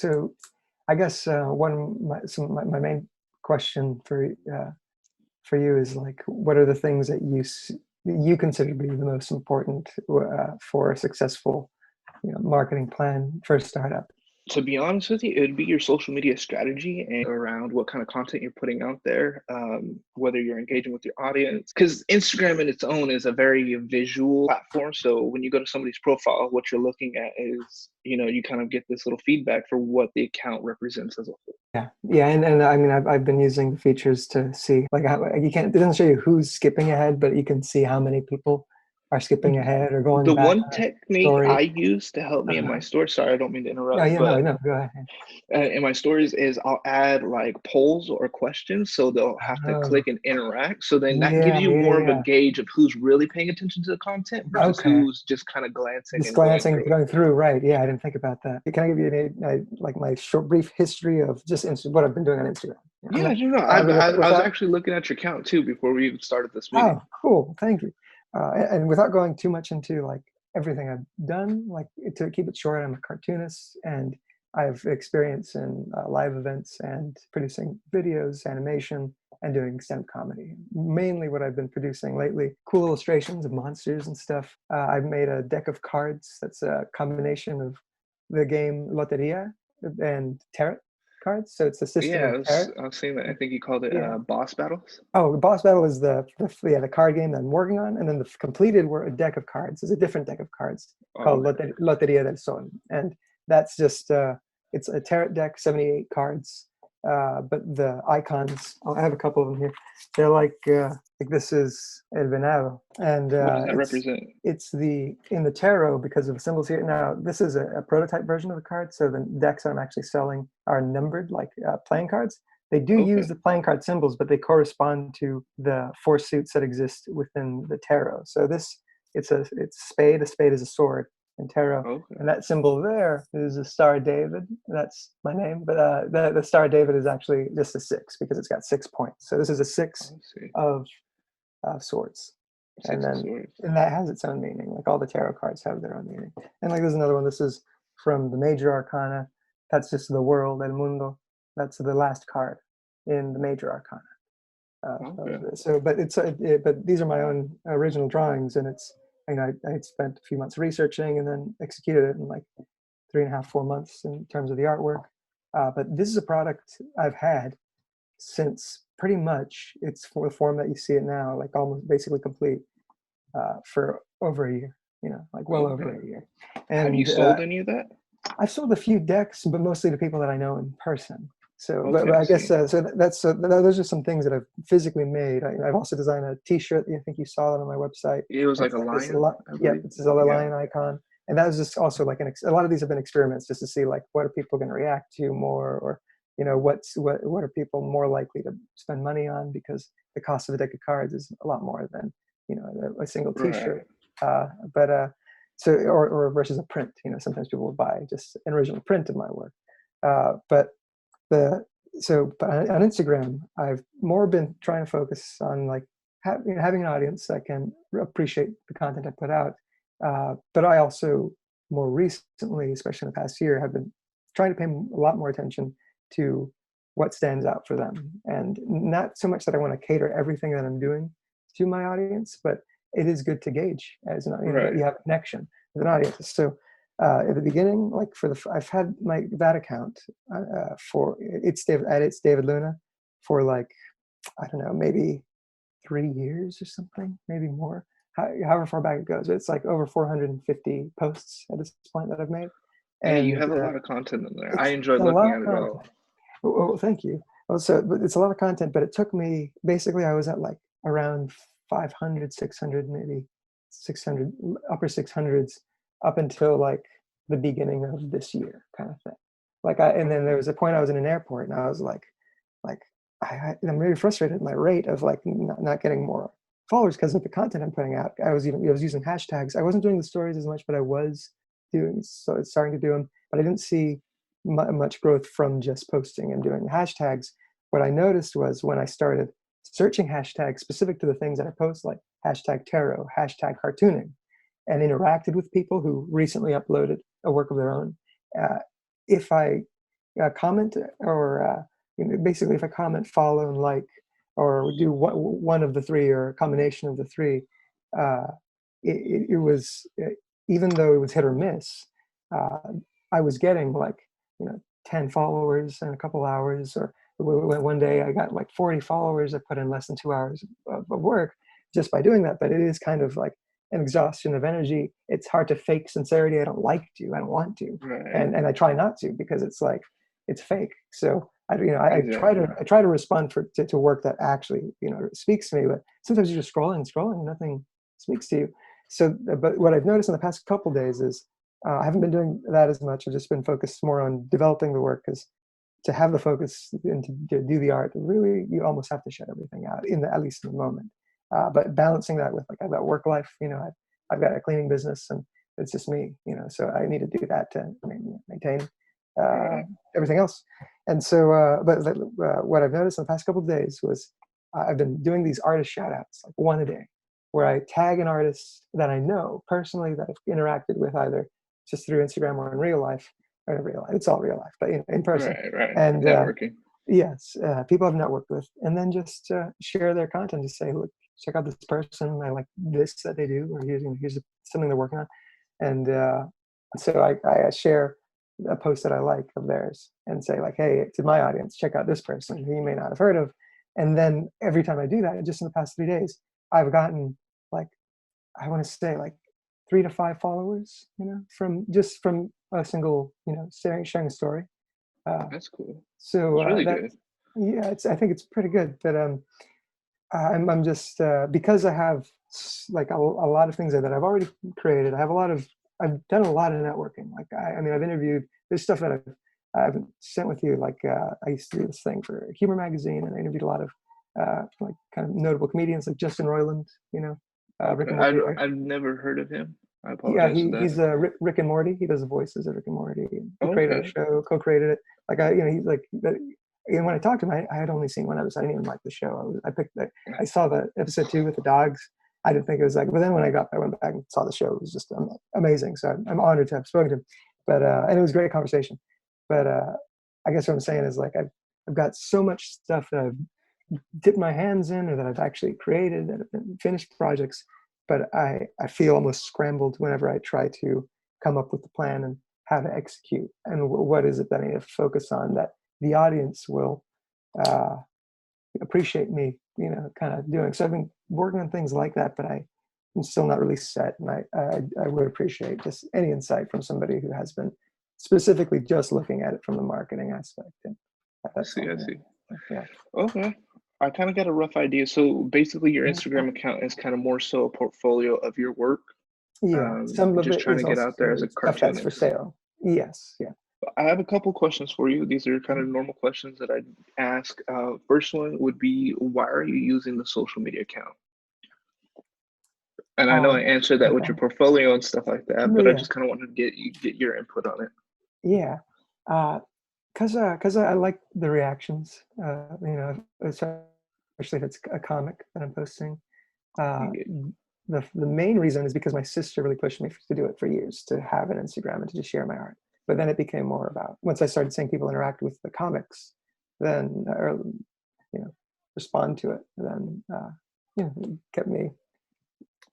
so I guess my main question for you is like, what are the things that you consider to be the most important for a successful, marketing plan for a startup? To be honest with you, it would be your social media strategy and around what kind of content you're putting out there, whether you're engaging with your audience. Because Instagram in its own is a very visual platform. So when you go to somebody's profile, what you're looking at is, you kind of get this little feedback for what the account represents as a whole. Yeah, and I mean, I've been using the features to see like how it doesn't show you who's skipping ahead, but you can see how many people are skipping ahead or going The back one on a technique story. I use to help me in my story, sorry, I don't mean to No, interrupt, yeah, but no, go ahead. in my stories is I'll add like polls or questions so they'll have to Oh, click and interact. So then that gives yeah, you yeah, more of a yeah. gauge of who's really paying attention to the content versus Okay. who's just kind of glancing Just and going glancing, through it. going through, right? Yeah, I didn't think about that. Can I give you like my short, brief history of just what I've been doing on Instagram? Yeah, I'm Yeah, not, no, no. I was without. actually looking at your account too before we even started this meeting. Oh, cool. Thank you. And without going too much into like everything I've done, like to keep it short, I'm a cartoonist and I've experience in live events and producing videos, animation, and doing stand-up comedy. Mainly what I've been producing lately, cool illustrations of monsters and stuff. I've made a deck of cards that's a combination of the game Loteria and tarot cards. So it's a system Yeah, of tarot. I was seeing that. I think you called it Yeah. boss battles. Oh, the boss battle is the card game that I'm working on, and then the completed a deck of cards is a different deck of cards Oh, called okay. Loteria del Sol, and that's just it's a tarot deck, 78 cards, but the icons. Oh, I have a couple of them here. They're like this is El Venado, and What does that represent? it's the in the tarot because of the symbols here. Now this is a prototype version of the card, so the decks I'm actually selling are numbered like playing cards. They do use Okay. the playing card symbols, but they correspond to the four suits that exist within the tarot. So it's spade. A spade is a sword in tarot, Okay. and that symbol there is a Star of David. That's my name, but the Star of David is actually just a six because it's got 6 points. So this is a six I see. of swords, and Six of then swords. and that has its own meaning. Like all the tarot cards have their own meaning. And like there's another one. This is from the major arcana. That's just the world, El Mundo. That's the last card in the major arcana. Okay. But but these are my own original drawings, and it's I had spent a few months researching and then executed it in like 3.5, 4 months in terms of the artwork. But this is a product I've had since pretty much it's for the form that you see it now, like almost basically complete for over a year. Like well over Okay. a year. Have you And sold any of that? I've sold a few decks, but mostly to people that I know in person. So, but Okay, I I guess see. those are some things that I've physically made. I've also designed a T-shirt. I think you saw that on my website. It was like It's a like this lion, I Yep, believe. it's this other Yeah. lion icon, and that was just also like a lot of these have been experiments just to see like what are people going to react to more, or what are people more likely to spend money on because the cost of a deck of cards is a lot more than a single T-shirt. Right. But so or versus a print. Sometimes people will buy just an original print of my work. But the but on Instagram, I've more been trying to focus on like having an audience that can appreciate the content I put out. But I also more recently, especially in the past year, have been trying to pay a lot more attention to what stands out for them, and not so much that I want to cater everything that I'm doing to my audience, but it is good to gauge as that Right. you have a connection with an audience. So at the beginning, like I've had that account for it's David Luna for like I don't know, maybe 3 years or something, maybe more. However far back it goes, it's like over 450 posts at this point that I've made, Yeah, you and have a lot of content in there. I it's enjoy a looking lot at of it all. content. Well, thank you. Also, but it's a lot of content, but it took me basically I was at like around 500, 600, maybe 600, upper 600s up until like the beginning of this year kind of thing. And then there Okay. was a point I was in an airport and I was like, I'm really frustrated at my rate of like not getting more followers because of the content I'm putting out. I was using hashtags. I wasn't doing the stories as much, but I was starting to do them, but I didn't see much growth from just posting and doing hashtags. What I noticed was when I started searching hashtags specific to the things that I post, like hashtag tarot, hashtag cartooning, and interacted with people who recently uploaded a work of their own. Uh, if I comment or basically if I comment, follow, and like, or do one of the three or a combination of the three, uh, it was even though it was hit or miss, uh, I was getting like 10 followers in a couple hours, or one day I got like 40 followers. I put in less than 2 hours of work just by doing that. But it is kind of like an exhaustion of energy. It's hard to fake sincerity. I don't like to. I don't want to, Right. and I try not to because it's like it's fake. So Exactly. I try to respond to work that actually speaks to me. But sometimes you're just scrolling, and nothing speaks to you. So, but what I've noticed in the past couple days is I haven't been doing that as much. I've just been focused more on developing the work, because to have the focus and to do the art, really, you almost have to shut everything out at least in the moment. But balancing that with like I've got work life, I've got a cleaning business, and it's just me, so I need to do that to maintain uh, Right. everything else. And so, what I've noticed in the past couple of days was I've been doing these artist shout outs, like one a day, where I tag an artist that I know personally, that I've interacted with either just through Instagram or in real life. Or in real life, it's all real life, but in person. Right. Right. And Networking. yes, people I've networked with, and then just share their content to say, look, check out this person. I like this that they do, or here's something they're working on. And so I share a post that I like of theirs and say like, hey, to my audience, check out this person who you may not have heard of. And then every time I do that, just in the past 3 days, I've gotten like, I want to say like 3 to 5 followers, from a single, sharing a story. Uh, That's cool. so It's really that, good. yeah, I think it's pretty good. But I'm just because I have like a lot of things that I've already created. I've done a lot of networking. Like I mean, I've interviewed. There's stuff that I've sent with you. Like I used to do this thing for Humor Magazine, and I interviewed a lot of like kind of notable comedians like Justin Roiland. Rick Okay. and Morty. I've never heard of him. I Yeah, apologize for that. he's Rick and Morty. He does the voices of Rick and Morty. He created a Okay. show, co-created it. Like he's like. And when I talked to him, I had only seen one episode. I didn't even like the show. I saw the episode 2 with the dogs. I didn't think it was like. But then when I went back and saw the show. It was just amazing. So I'm honored to have spoken to him. But and it was a great conversation. But I guess what I'm saying is like I've got so much stuff that I've dipped my hands in, or that I've actually created, that have been finished projects. But I feel almost scrambled whenever I try to come up with the plan and how to execute, and what is it that I need to focus on that the audience will uh, appreciate me, kind of doing. So I've been working on things like that, but I'm still not really set. And I would appreciate just any insight from somebody who has been specifically just looking at it from the marketing aspect. And I that's see. all. I see. Yeah. Okay. I kind of got a rough idea. So basically, your Yeah. Instagram account is kind of more so a portfolio of your work. Yeah. Some of Just it trying is to get out there as also a stuff that's for cartoonist. sale. Yes. Yeah. I have a couple questions for you. These are kind of normal questions that I'd ask. First one would be, why are you using the social media account? And I know I Um, answered that with okay. your portfolio and stuff like that, No, but I yeah. just kind of wanted to get your input on it. Yeah. Uh, Cause I like the reactions, especially if it's a comic that I'm posting. Uh, Yeah. the main reason is because my sister really pushed me to do it for years, to have an Instagram and to just share my art. But then it became more about, once I started seeing people interact with the comics, then or respond to it, then it kept me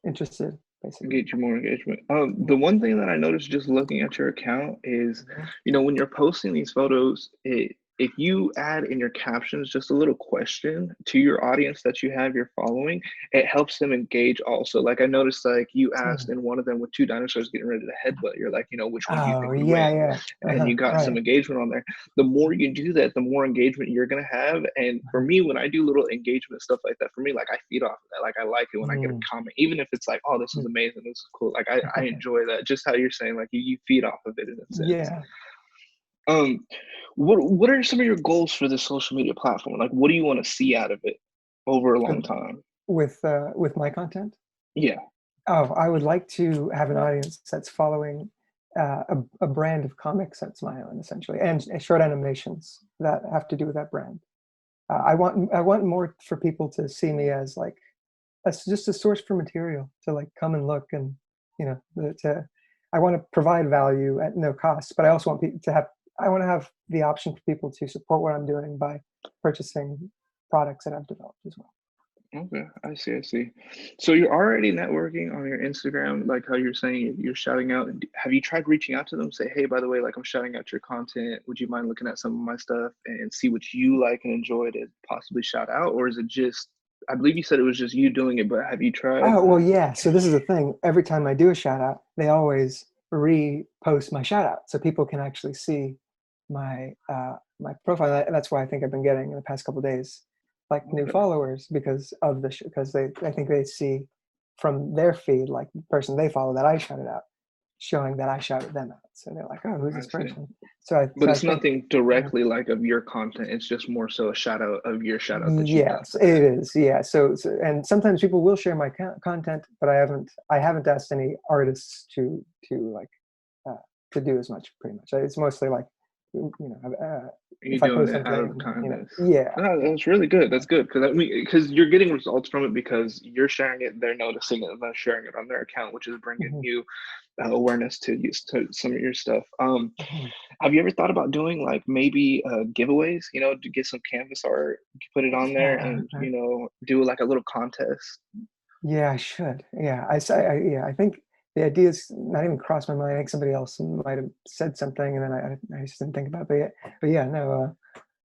interested, basically. Get you more engagement. The one thing that I noticed just looking at your account is, Mhm. when you're posting these photos, if you add in your captions just a little question to your audience that you have you're following, it helps them engage also. Like I noticed, like you asked Mhm. in one of them with two dinosaurs getting ready to headbutt, you're like, which one do you Oh think would yeah, win? yeah. And you got some Right. engagement on there. The more you do that, the more engagement you're gonna have. And for me, when I do little engagement stuff like that, for me, like I feed off of that. Like I like it when I get a Mm. comment, even if it's like, oh, this is amazing, this is cool. Like I enjoy that. Just how you're saying, like you feed off of it in a sense. Yeah. Um, what are some of your goals for this social media platform? Like, what do you want to see out of it over a long time? With my content. Yeah. Oh, I would like to have an audience that's following a brand of comics that's my own, essentially, and short animations that have to do with that brand. I want more for people to see me as like just a source for material to like come and look, and to I want to provide value at no cost, but I also want people to have I want to have the option for people to support what I'm doing by purchasing products that I've developed as well. Okay, I see, I see. So you're already networking on your Instagram, like how you're saying you're shouting out. Have you tried reaching out to them? Say, hey, by the way, like I'm shouting out your content. Would you mind looking at some of my stuff and see what you like and enjoy to possibly shout out? Or is it just, I believe you said it was just you doing it, but have you tried? Oh, well, yeah. So this is the thing. Every time I do a shout out, they always repost my shout out so people can actually see my profile. And that's why I think I've been getting in the past couple of days like new Okay, followers because of because they I think they see from their feed like the person they follow that I shouted out, showing that I shouted them out. So they're like, oh, who's I this see. person? But So I it's think nothing yeah. directly like of your content. It's just more so a shout out of your shout out that you've done. Yes, it is. Yeah. And sometimes people will share my content, but I haven't asked any artists to like uh, to do as much. Pretty much, it's mostly like You if I doing post it out something, of kindness. yeah, No, that's really good. That's good because I mean, because you're getting results from it because you're sharing it, they're noticing it, and they're sharing it on their account, which is bringing hmm you awareness to use to some of your stuff. hmm Have you ever thought about doing like maybe giveaways? You know, to get some canvas art, put it on there, yeah, and do like a little contest. yeah. I should. Yeah, yeah. I think the idea's not even crossed my mind. I think somebody else might have said something, and then I just didn't think about it. But yeah, no.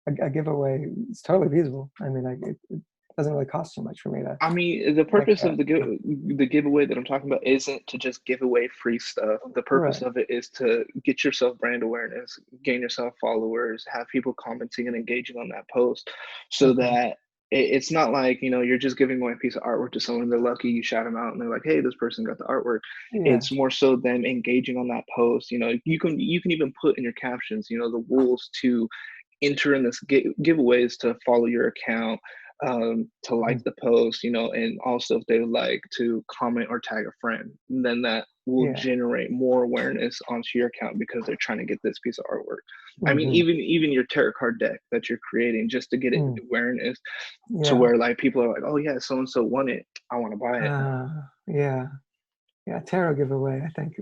A giveaway is totally feasible. I mean, it doesn't really cost too much for me to I mean, the make purpose that. of the giveaway that I'm talking about isn't to just give away free stuff. The purpose Right. of it is to get yourself brand awareness, gain yourself followers, have people commenting and engaging on that post, so Okay. that it's not like you're just giving away a piece of artwork to someone. They're lucky you shout them out, and they're like, "Hey, this person got the artwork." Yeah. It's more so them engaging on that post. You can even put in your captions, the rules to enter in this giveaways to follow your account, to like Mhm. the post, and also if they would like to comment or tag a friend, then that will Yeah. generate more awareness onto your account because they're trying to get this piece of artwork. I mean, hmm even your tarot card deck that you're creating just to get it Mm. awareness to Yeah. where like people are like, oh yeah, so and so won it, I want to buy it. Yeah. Yeah. Tarot giveaway. I think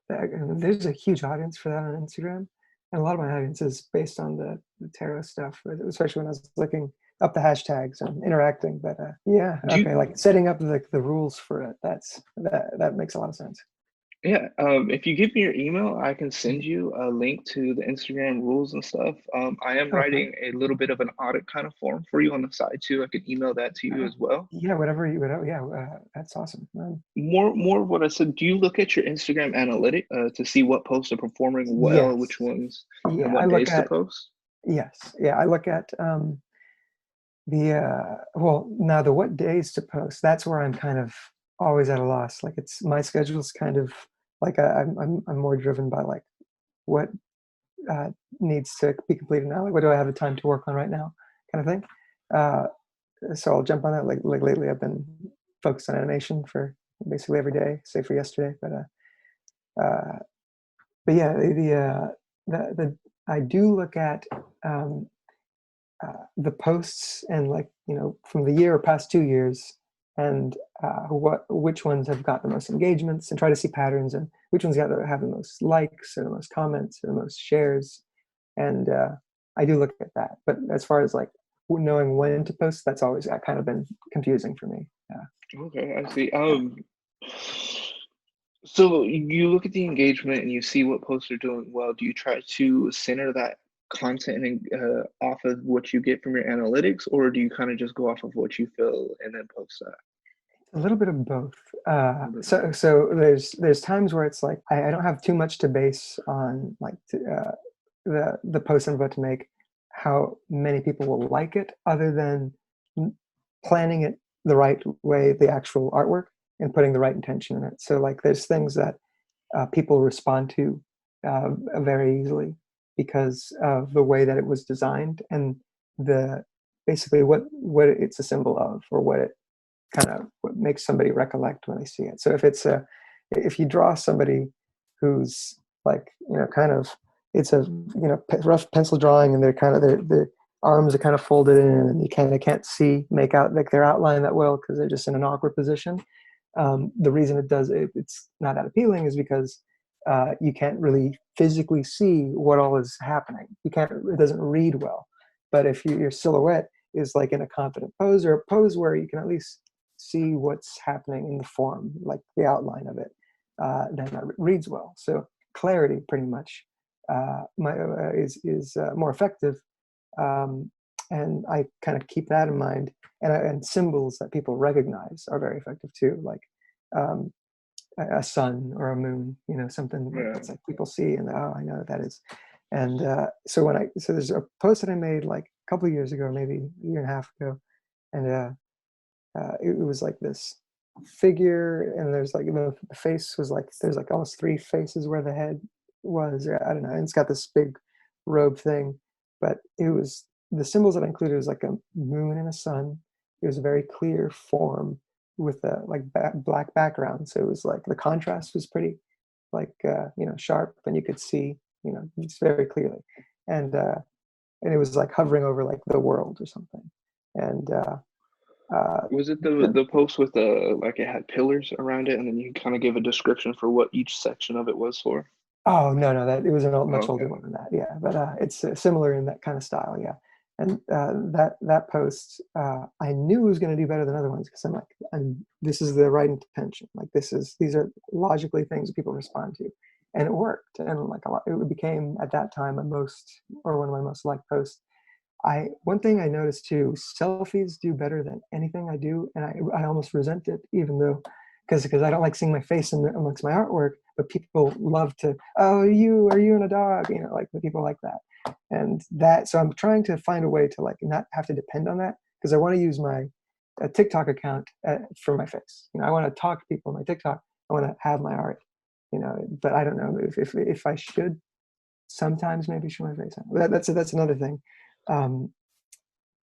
there's a huge audience for that on Instagram, and a lot of my audience is based on the tarot stuff, especially when I was looking up the hashtags and interacting. But yeah. Do Okay. you Like setting up the rules for it. That makes a lot of sense. Yeah, if you give me your email, I can send you a link to the Instagram rules and stuff. I am Okay. writing a little bit of an audit kind of form for you on the side too. I can email that to you Uh, as well. yeah. Whatever. Yeah. That's awesome. More of what I said. Do you look at your Instagram analytic to see what posts are performing well, which Yes. ones, and Yeah, I what look days to at post? yes. Yeah, I look at well, now the what days to post. That's where I'm kind of always at a loss. Like it's my schedule's kind of like I'm more driven by like what uh, needs to be completed now. Like what do I have the time to work on right now, kind of thing. Uh, so I'll jump on that. Like lately, I've been focused on animation for basically every day, save for yesterday. Uh, but yeah, the I do look at um, the posts and like from the year or past 2 years and which ones have got the most engagements and try to see patterns and which ones have the most likes or the most comments or the most shares and I do look at that but as far as like knowing when to post that's always kind of been confusing for me. Okay, I see. So you look at the engagement and you see what posts are doing well. Do you try to center that content and off of what you get from your analytics, or do you kind of just go off of what you feel and then post that? A little bit of both. A little bit of both. So there's times where it's like I don't have too much to base on like the post I'm about to make, how many people will like it, other than planning it the right way, the actual artwork, and putting the right intention in it. So like there's things that people respond to very easily because of the way that it was designed and the basically what it's a symbol of or what it kind of what makes somebody recollect when they see it. So if you draw somebody who's like kind of it's a rough pencil drawing and they're kind of their arms are kind of folded in and you kind of can't make out like their outline that well because they're just in an awkward position. The reason it's not that appealing is because you can't really physically see what all is happening. You can't, it doesn't read well. But if your silhouette is like in a confident pose, or a pose where you can at least see what's happening in the form, like the outline of it, then that reads well. So clarity pretty much is more effective. And I kind of keep that in mind. And symbols that people recognize are very effective too, like um, a sun or a moon, something Yeah. that's like people see and, oh, I know what that is. And so there's a post that I made like a couple of years ago, maybe a year and a half ago, and it was like this figure, and there's like the face was like, there's like almost three faces where the head was, or I don't know, and it's got this big robe thing, but it was, the symbols that I included was like a moon and a sun. It was a very clear form with a like black background, so it was like the contrast was pretty like sharp, and you could see just very clearly, and it was like hovering over like the world or something, and Was it yeah. the post with the like it had pillars around it, and then you kind of give a description for what each section of it was for? Oh, no, no, that it was a Oh, much older okay. one than that. Yeah, but it's similar in that kind of style. Yeah, and that post, I knew it was going to do better than other ones because I'm like, this is the right intention. Like these are logically things that people respond to, and it worked. And like a lot, it became at that time one of my most liked posts. One thing I noticed too, selfies do better than anything I do, and I almost resent it, even though because I don't like seeing my face amongst my artwork, but people love to, oh, are you and a dog, like the people like that, and that. So I'm trying to find a way to like not have to depend on that, because I want to use my TikTok account for my face. I want to talk to people on my TikTok. I want to have my art, but I don't know if I should sometimes maybe show my face. But that's another thing.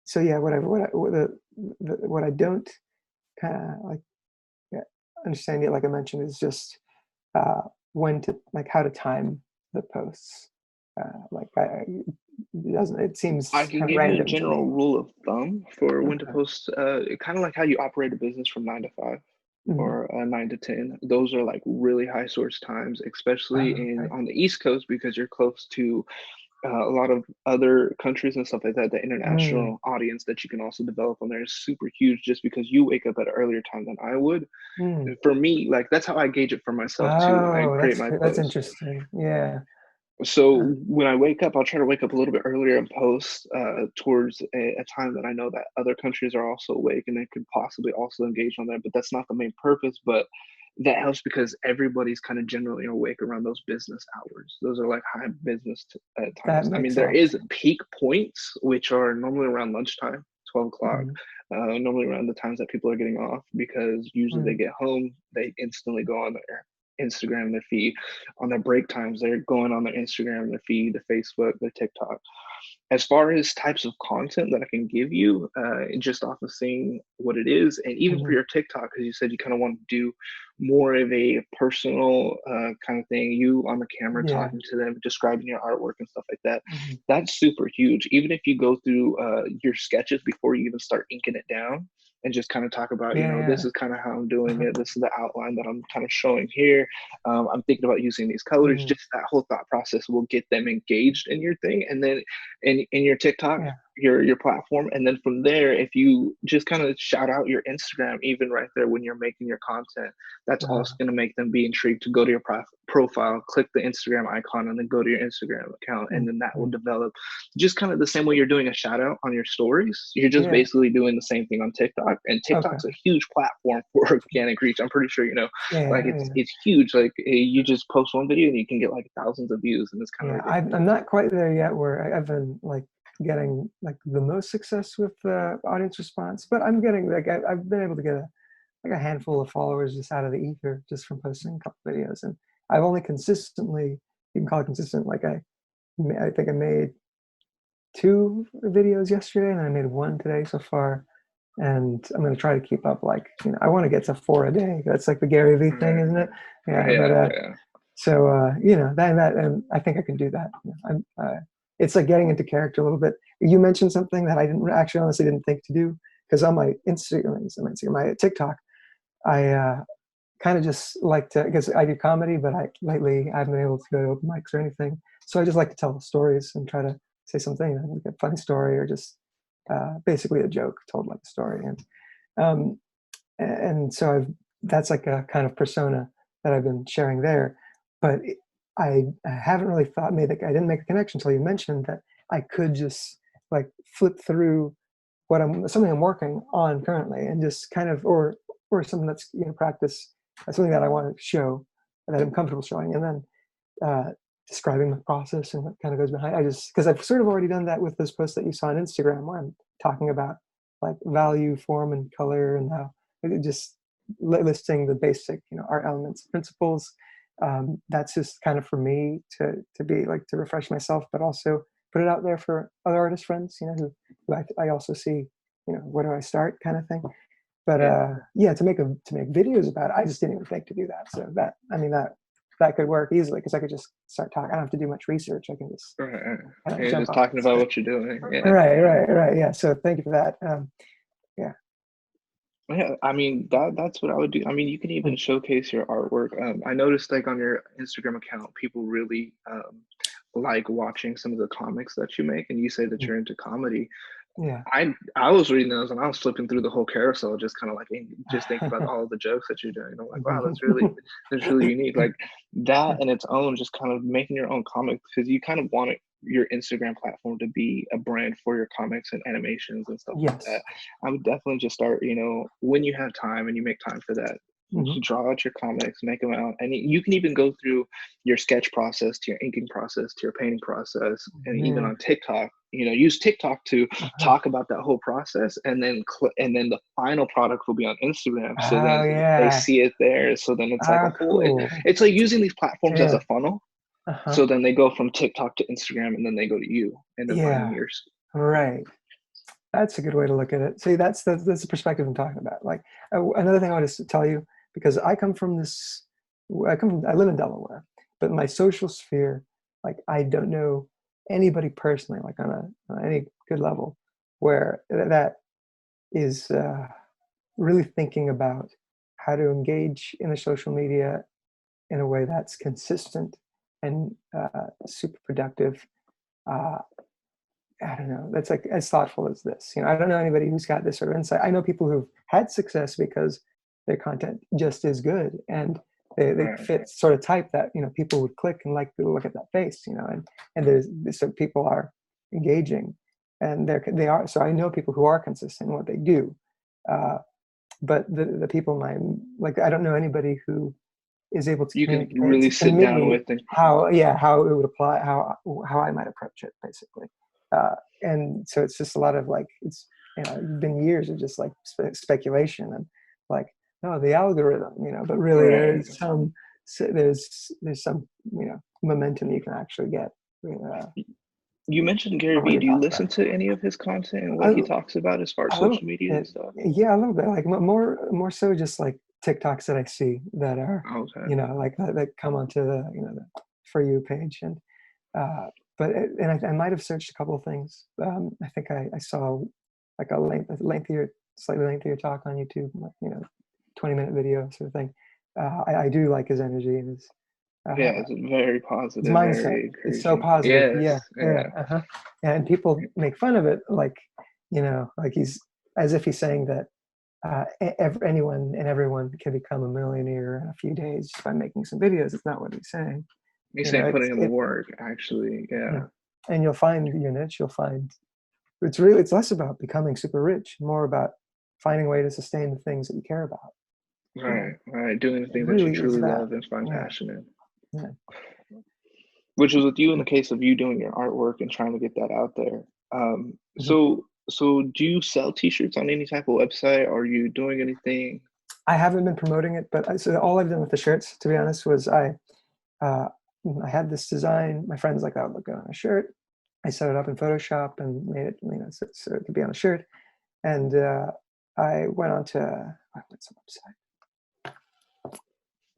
So yeah, whatever. What I don't kind of like understand yet, like I mentioned, is just uh, when to like how to time the posts. Like it doesn't. It I seems can kind of give you a random to me. general rule of thumb for when to Okay. post, kind of like how you operate a business from 9 to 5 Hmm. or 9 to 10. Those are like really high source times, especially in Okay. on the East Coast because you're close to a lot of other countries and stuff like that. The Mm. international audience that you can also develop on there is super huge just because you wake up at an earlier time than I would. Mm. And for me, like that's how I gauge it for myself too when I Oh, create my that's posts. interesting. Yeah. So Uh, when I wake up, I'll try to wake up a little bit earlier and post towards a time that I know that other countries are also awake and they could possibly also engage on there. But that's not the main purpose. But that helps because everybody's kind of generally awake around those business hours. Those are like high business that times. I mean, makes a there lot of is sense. peak points, which are normally around lunchtime, 12 o'clock, Mhm. normally around the times that people are getting off because usually they Mm. get home, they instantly go on their Instagram, their feed. On their break times, they're going on their Instagram, their feed, their Facebook, their TikTok. As far as types of content that I can give you, just off of seeing what it is, and even for Mhm. your TikTok, because you said you kind of want to do more of a personal kind of thing, you on the camera Yeah. talking to them, describing your artwork and stuff like that. Mhm. That's super huge. Even if you go through your sketches before you even start inking it down, and just kind of talk about, Yeah. this Yeah. is kind of how I'm doing Uh-huh. it. This is the outline that I'm kind of showing here. I'm thinking about using these colors. Mhm. Just that whole thought process will get them engaged in your thing, and then in your TikTok, Yeah. your platform, and then from there, if you just kind of shout out your Instagram, even right there when you're making your content, that's also Uh-huh. going to make them be intrigued to go to your profile, click the Instagram icon, and then go to your Instagram account, and then that will Mhm. develop just kind of the same way you're doing a shout out on your stories. You're just Yeah. basically doing the same thing on TikTok, and Okay. TikTok's a huge platform for organic reach. I'm pretty sure like Yeah. it's huge. Like you just post one video and you can get like thousands of views, and it's kind of Yeah, ridiculous. I'm not quite there yet where I've been like getting like the most success with audience response, but I'm getting like I've been able to get like a handful of followers just out of the ether just from posting a couple videos, and I've only consistently, you can call it consistent, like I think I made two videos yesterday and I made one today so far, and I'm going to try to keep up, like I want to get to four a day. That's like the Gary Vee thing, isn't it? Yeah, but Yeah, yeah. so that and I think I can do that. It's like getting into character a little bit. You mentioned something that I didn't actually honestly didn't think to do, because on my Instagram, my TikTok, I kind of just like to, because I do comedy, but lately I haven't been able to go to open mics or anything. So I just like to tell stories and try to say something, like a funny story or just basically a joke told like a story. Um, and so that's like a kind of persona that I've been sharing there. But I haven't really I didn't make a connection until you mentioned that I could just like flip through something I'm working on currently and just kind of, or something that's, practice, something that I want to show that I'm comfortable showing, and then describing the process and what kind of goes behind. Because I've sort of already done that with those posts that you saw on Instagram, where I'm talking about like value, form, and color, and how just listing the basic, art elements, principles. That's just kind of for me to be like, to refresh myself, but also put it out there for other artist friends, who I also see, where do I start, kind of thing. But yeah, to make videos about it, I just didn't even think to do that. So that could work easily, because I could just start talking. I don't have to do much research. I can just Right. kind of Yeah, jump just off. talking about what you're doing. Yeah. Right. Yeah. So thank you for that. Yeah. Yeah, I mean that's what I would do. I mean, you can even showcase your artwork. I noticed like on your Instagram account, people really like watching some of the comics that you make, and you say that you're into comedy. Yeah. I was reading those and I was flipping through the whole carousel, just kind of like just thinking about all the jokes that you're doing. I'm like, wow, that's really unique. Like that in its own, just kind of making your own comic, because you kind of want your Instagram platform to be a brand for your comics and animations and stuff like Yes. that. I would definitely just start, when you have time and you make time for that, Mhm. draw out your comics, make them out, and you can even go through your sketch process to your inking process to your painting process, and even Yeah. on TikTok, use TikTok to Uh-huh. talk about that whole process, and then the final product will be on Instagram, so Oh then they yeah. see it there, so then it's like a Ah, whole cool. it's like using these platforms as Yeah. a funnel, Uh-huh. so then they go from TikTok to Instagram, and then they go to you, and then finding Yeah. yours. Right. That's a good way to look at it. See, that's the perspective I'm talking about. Like, another thing I want to tell you, because I live in Delaware, but my social sphere, like, I don't know anybody personally, like on any good level, where that is really thinking about how to engage in the social media in a way that's consistent and super productive. Uh, I don't know, that's like as thoughtful as this. I don't know anybody who's got this sort of insight. I know people who've had success because their content just is good, and they Right. fit sort of type that, people would click and like to look at that face, and so people are engaging, and they are. So I know people who are consistent in what they do, uh, but the people in my, like, I don't know anybody who is able to You can communicate really to sit down me with and how it would apply, how I might approach it, basically. Uh, and so it's just a lot of like, it's been years of just like speculation and like, no, the algorithm, but really right. there's some momentum you can actually get You mentioned Gary from what Vee. you're Do you talking about. listen to any of his content and what I, he talks about as far as a little social media and bit, stuff? yeah, a little bit. Like more so, just like TikToks that I see that are, Okay. like that come onto the For You page, and uh, I might have searched a couple of things. I think I saw like slightly lengthier talk on YouTube, like, 20-minute video sort of thing. I do like his energy and Yeah, uh, it's very his positive, mindset very is so encouraging. positive. Yeah, Yes, yeah, yeah. uh-huh. And people make fun of it, like, like he's, as if he's saying that anyone and everyone can become a millionaire in a few days just by making some videos. It's not what he's saying. He's saying putting in the It, work, actually. yeah. Yeah. And you'll find your niche. You'll find it's less about becoming super rich, more about finding a way to sustain the things that you care about. Right, right. Doing the It things that you really is truly that. love and find Yeah, passion in. yeah. Which was with you in the case of you doing your artwork and trying to get that out there. Mhm. So do you sell t-shirts on any type of website? Are you doing anything? I haven't been promoting it, but so all I've done with the shirts, to be honest, was uh, I had this design. My friends like, "Oh, look good on a shirt." I set it up in Photoshop and made it, so it could be on a shirt. And I went on to, what's the website?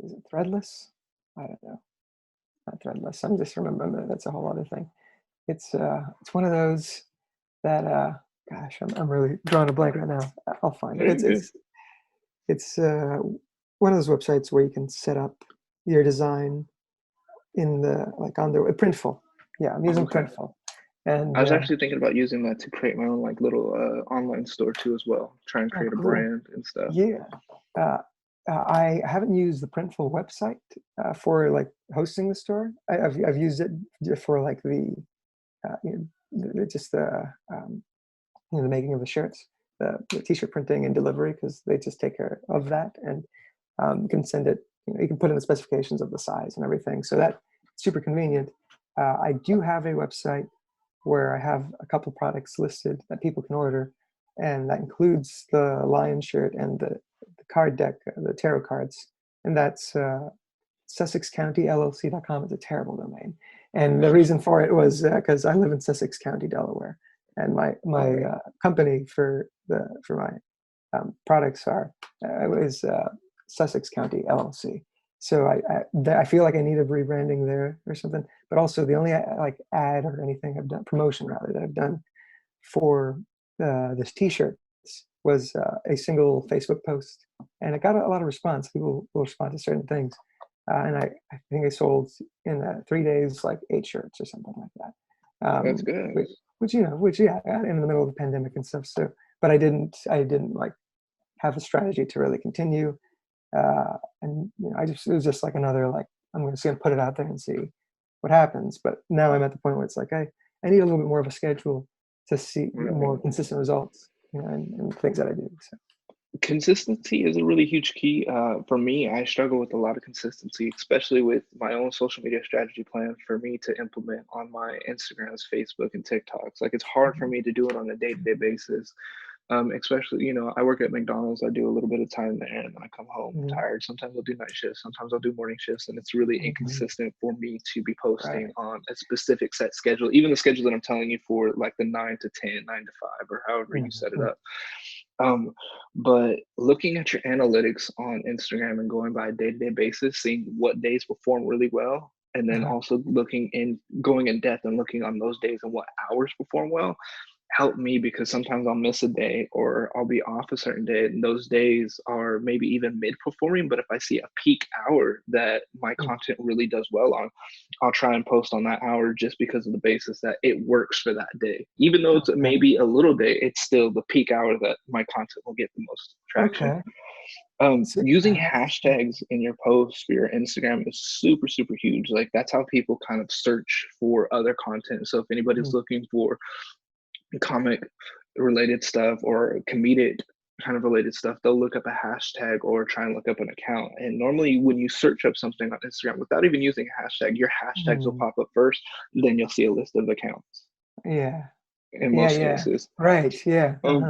Is it Threadless? I don't know. Not Threadless. I'm just remembering that that's a whole other thing. It's one of those that gosh, I'm really drawing a blank right now. I'll find it. Very good. It's one of those websites where you can set up your design in the like on the Printful. Yeah, I'm using Okay. Printful, and I was actually thinking about using that to create my own like little online store too as well. Try and oh, create a cool. brand and stuff. Yeah. Uh, I haven't used the Printful website for like hosting the store. I've used it for like the just the making of the shirts, the t-shirt printing and delivery, because they just take care of that, and you can send it. You can put in the specifications of the size and everything, so that's super convenient. I do have a website where I have a couple products listed that people can order, and that includes the lion shirt and the card deck, the tarot cards, and that's SussexCountyLLC.com. Is a terrible domain, and the reason for it was because I live in Sussex County, Delaware, and my Okay. company for my products is Sussex County LLC. So I feel like I need a rebranding there or something. But also the only like ad or anything I've done, promotion rather, that I've done for this T-shirt was a single Facebook post, and it got a lot of response. People will respond to certain things, and I think I sold in 3 days like 8 shirts or something like that. That's good. Which yeah, in the middle of the pandemic and stuff. So, but I didn't like have a strategy to really continue, and it was just like another like I'm just gonna put it out there and see what happens. But now I'm at the point where it's like I need a little bit more of a schedule to see Right. more consistent results, and things that I do. So Consistency is a really huge key. For me, I struggle with a lot of consistency, especially with my own social media strategy plan for me to implement on my Instagrams, Facebook, and TikToks. Like it's hard for mhm, me to do it on a day-to-day basis. Especially, I work at McDonald's. I do a little bit of time there, and then I come home mhm, tired. Sometimes I'll do night shifts. Sometimes I'll do morning shifts, and it's really mhm, inconsistent for me to be posting right. on a specific set schedule. Even the schedule that I'm telling you for, like the 9 to 10, 9 to 5, or however you set it Mhm, up. Um, but looking at your analytics on Instagram and going by a day-to-day basis, seeing what days perform really well, and then uh-huh, also going in depth and looking on those days and what hours perform well, help me because sometimes I'll miss a day or I'll be off a certain day, and those days are maybe even mid performing. But if I see a peak hour that my mm, content really does well on, I'll try and post on that hour just because of the basis that it works for that day. Even though it's okay, maybe a little day, it's still the peak hour that my content will get the most traction. okay. So, Using that's hashtags in your posts for your Instagram is super, super huge. Like that's how people kind of search for other content. So if anybody's mm, looking for comic related stuff or comedic kind of related stuff, they'll look up a hashtag or try and look up an account. And normally, when you search up something on Instagram without even using a hashtag, your hashtags will mm, pop up first. Then you'll see a list of accounts yeah, in yeah, most yeah, cases. right, yeah, Um,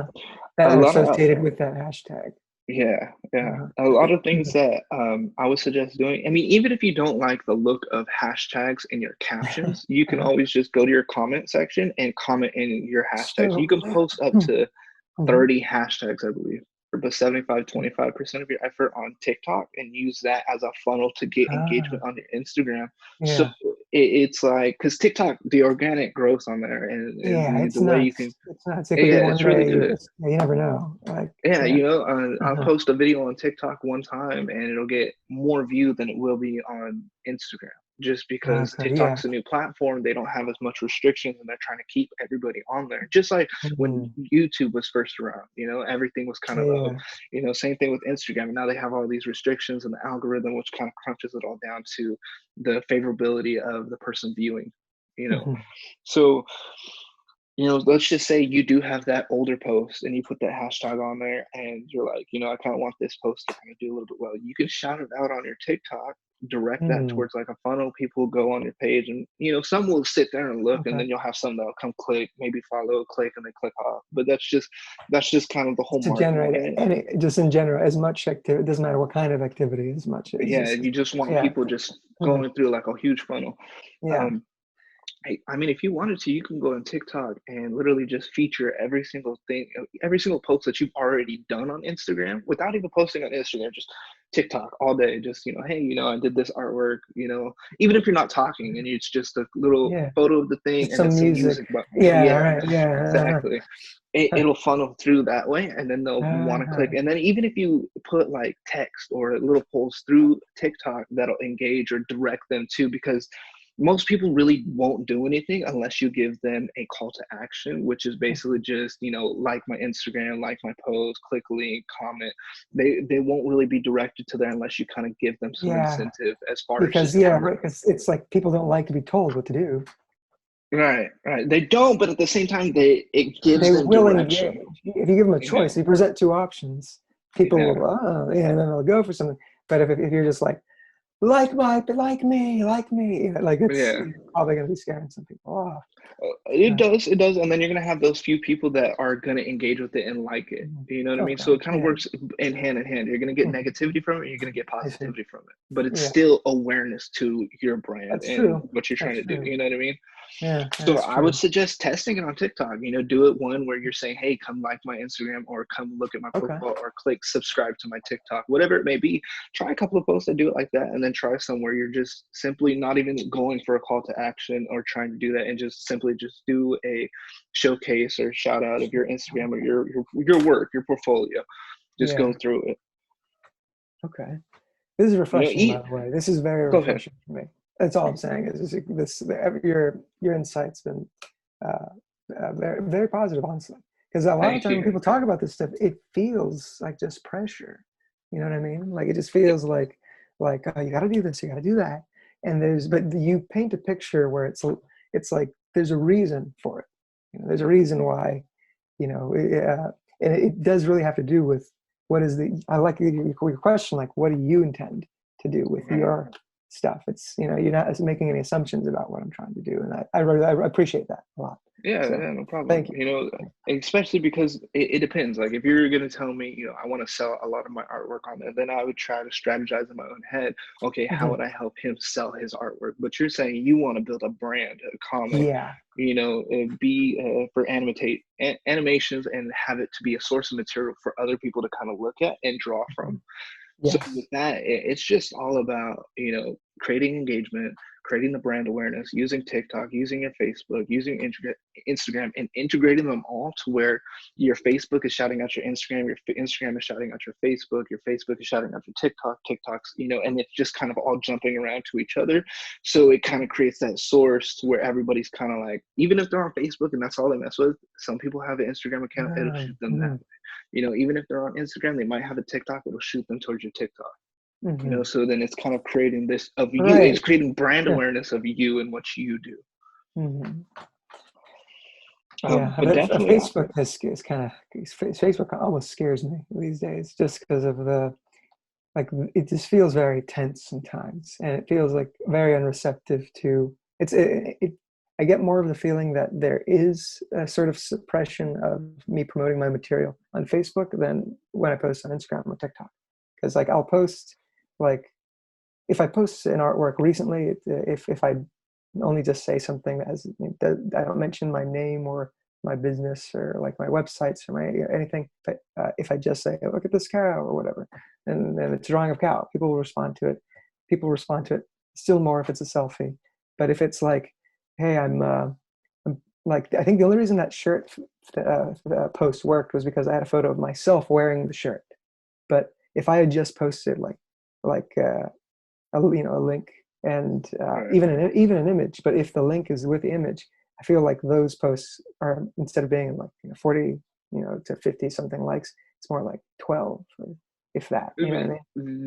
that a are lot of associated with that hashtag. Yeah, yeah. Uh-huh. A lot of things Mhm. that I would suggest doing. I mean, even if you don't like the look of hashtags in your captions, you can Uh-huh. always just go to your comment section and comment in your hashtags. You So, can post up to mhm, 30 hashtags, I believe, but 75, 25% of your effort on TikTok and use that as a funnel to get engagement ah, on your Instagram. So yeah, it's like, because TikTok, the organic growth on there and yeah, the it's way you nuts. can, It's nuts. It could be yeah, one it's really day. good. You never know. Like, Yeah, yeah. I'll Uh-huh. post a video on TikTok one time and it'll get more view than it will be on Instagram. Just because Okay, yeah. TikTok's a new platform, they don't have as much restrictions and they're trying to keep everybody on there. Just like when Mhm. YouTube was first around, everything was kind of, Yeah. same thing with Instagram. And now they have all these restrictions and the algorithm, which kind of crunches it all down to the favorability of the person viewing, you know. Mhm. So let's just say you do have that older post and you put that hashtag on there and you're like, I kind of want this post to kind of do a little bit well. You can shout it out on your TikTok, direct that Mm, towards like a funnel. People will go on your page and, some will sit there and look and okay. then you'll have some that'll come click, maybe follow, click, and they click off. But that's just kind of the whole To marketing generate in it. any, just in general, as much activity, it doesn't matter what kind of activity, as much as Yeah, just, you just want yeah. people just Mhm. going through like a huge funnel. Yeah. Um, I mean, if you wanted to, you can go on TikTok and literally just feature every single thing, every single post that you've already done on Instagram without even posting on Instagram. Just TikTok all day, just, hey, I did this artwork, even if you're not talking and it's just a little Yeah. photo of the thing Just and then some some music. music, but Yeah. yeah, Right. Yeah. exactly. Uh-huh. It'll funnel through that way, and then they'll want to click. Uh-huh. And then even if you put like text or little polls through TikTok, that'll engage or direct them to, because most people really won't do anything unless you give them a call to action, which is basically just, like my Instagram, like my post, click link, comment. They won't really be directed to there unless you kind of give them some Yeah. incentive as far as Because just yeah, telling right, them. 'cause it's like people don't like to be told what to do. Right. They don't, but at the same time, it gives They them will direction. engage. If you give them a You know, choice, you present two options, people yeah, will, oh, yeah, and then they'll go for something. But if you're just like me, like it's yeah. probably going to be scaring some people off. It Uh, does, and then you're gonna have those few people that are gonna engage with it and like it. mhm. You know what I mean? Okay. So it kind of Yeah. works in hand. You're gonna get Mhm. negativity from it, you're gonna get I see. positivity from it, but it's Yeah. still awareness to your brand That's and true. what you're trying That's to do. true. You know what I mean? Yeah. So That's I would true. suggest testing it on TikTok. Do it one where you're saying, "Hey, come like my Instagram, or come look at my Okay. profile, or click subscribe to my TikTok," whatever it may be. Try a couple of posts that do it like that, and then try some where you're just simply not even going for a call to action or trying to do that, and just simply just do a showcase or shout out of your Instagram or your work, your portfolio. Just go Yeah. through it. Okay. This is refreshing, by Eat. the way. This is very Go ahead. refreshing for me. That's all I'm saying is this your insight's been uh, very very positive, honestly. Because a lot of Thank time when you. people talk about this stuff, it feels like just pressure. You know what I mean? Like it just feels like you got to do this, you got to do that, and but you paint a picture where it's like there's a reason for it. There's a reason why. And it does really have to do with what is the I like your question, like what do you intend to do with Right. your stuff? It's you're not making any assumptions about what I'm trying to do, and I appreciate that a lot. So Yeah, no problem. thank you. Especially because it depends. Like if you're gonna tell me, I want to sell a lot of my artwork on there, then I would try to strategize in my own head. Okay, how Hmm. would I help him sell his artwork? But you're saying you want to build a brand, a comic, Yeah. be for animations and have it to be a source of material for other people to kind of look at and draw from. Mhm. So with Yes. that, it's just all about, creating engagement, creating the brand awareness, using TikTok, using your Facebook, using Instagram, and integrating them all to where your Facebook is shouting out your Instagram, your Instagram is shouting out your Facebook is shouting out your TikToks, and it's just kind of all jumping around to each other. So it kind of creates that source to where everybody's kind of like, even if they're on Facebook and that's all they mess with, some people have an Instagram account, it'll shoot them that Mhm. way. Even if they're on Instagram, they might have a TikTok, it'll shoot them towards your TikTok. Mhm. So then it's kind of creating this of you, it's Right. creating brand awareness of you and what you do. Mhm. Yeah, But but definitely, Facebook is kind of Facebook almost scares me these days, just because of the like it just feels very tense sometimes, and it feels like very unreceptive to I get more of the feeling that there is a sort of suppression of me promoting my material on Facebook than when I post on Instagram or TikTok, because like I'll post like if I post an artwork recently, if I only just say something that I don't mention my name or my business or like my websites or my anything, but if I just say, look at this cow or whatever, and then it's a drawing of cow, people will respond to it. People respond to it still more if it's a selfie. But if it's like, hey, I'm like, I think the only reason that shirt post worked was because I had a photo of myself wearing the shirt. But if I had just posted like a link and right. even an image, but if the link is with the image, I feel like those posts are, instead of being like 40 to 50 something likes, it's more like 12, if that, you know what I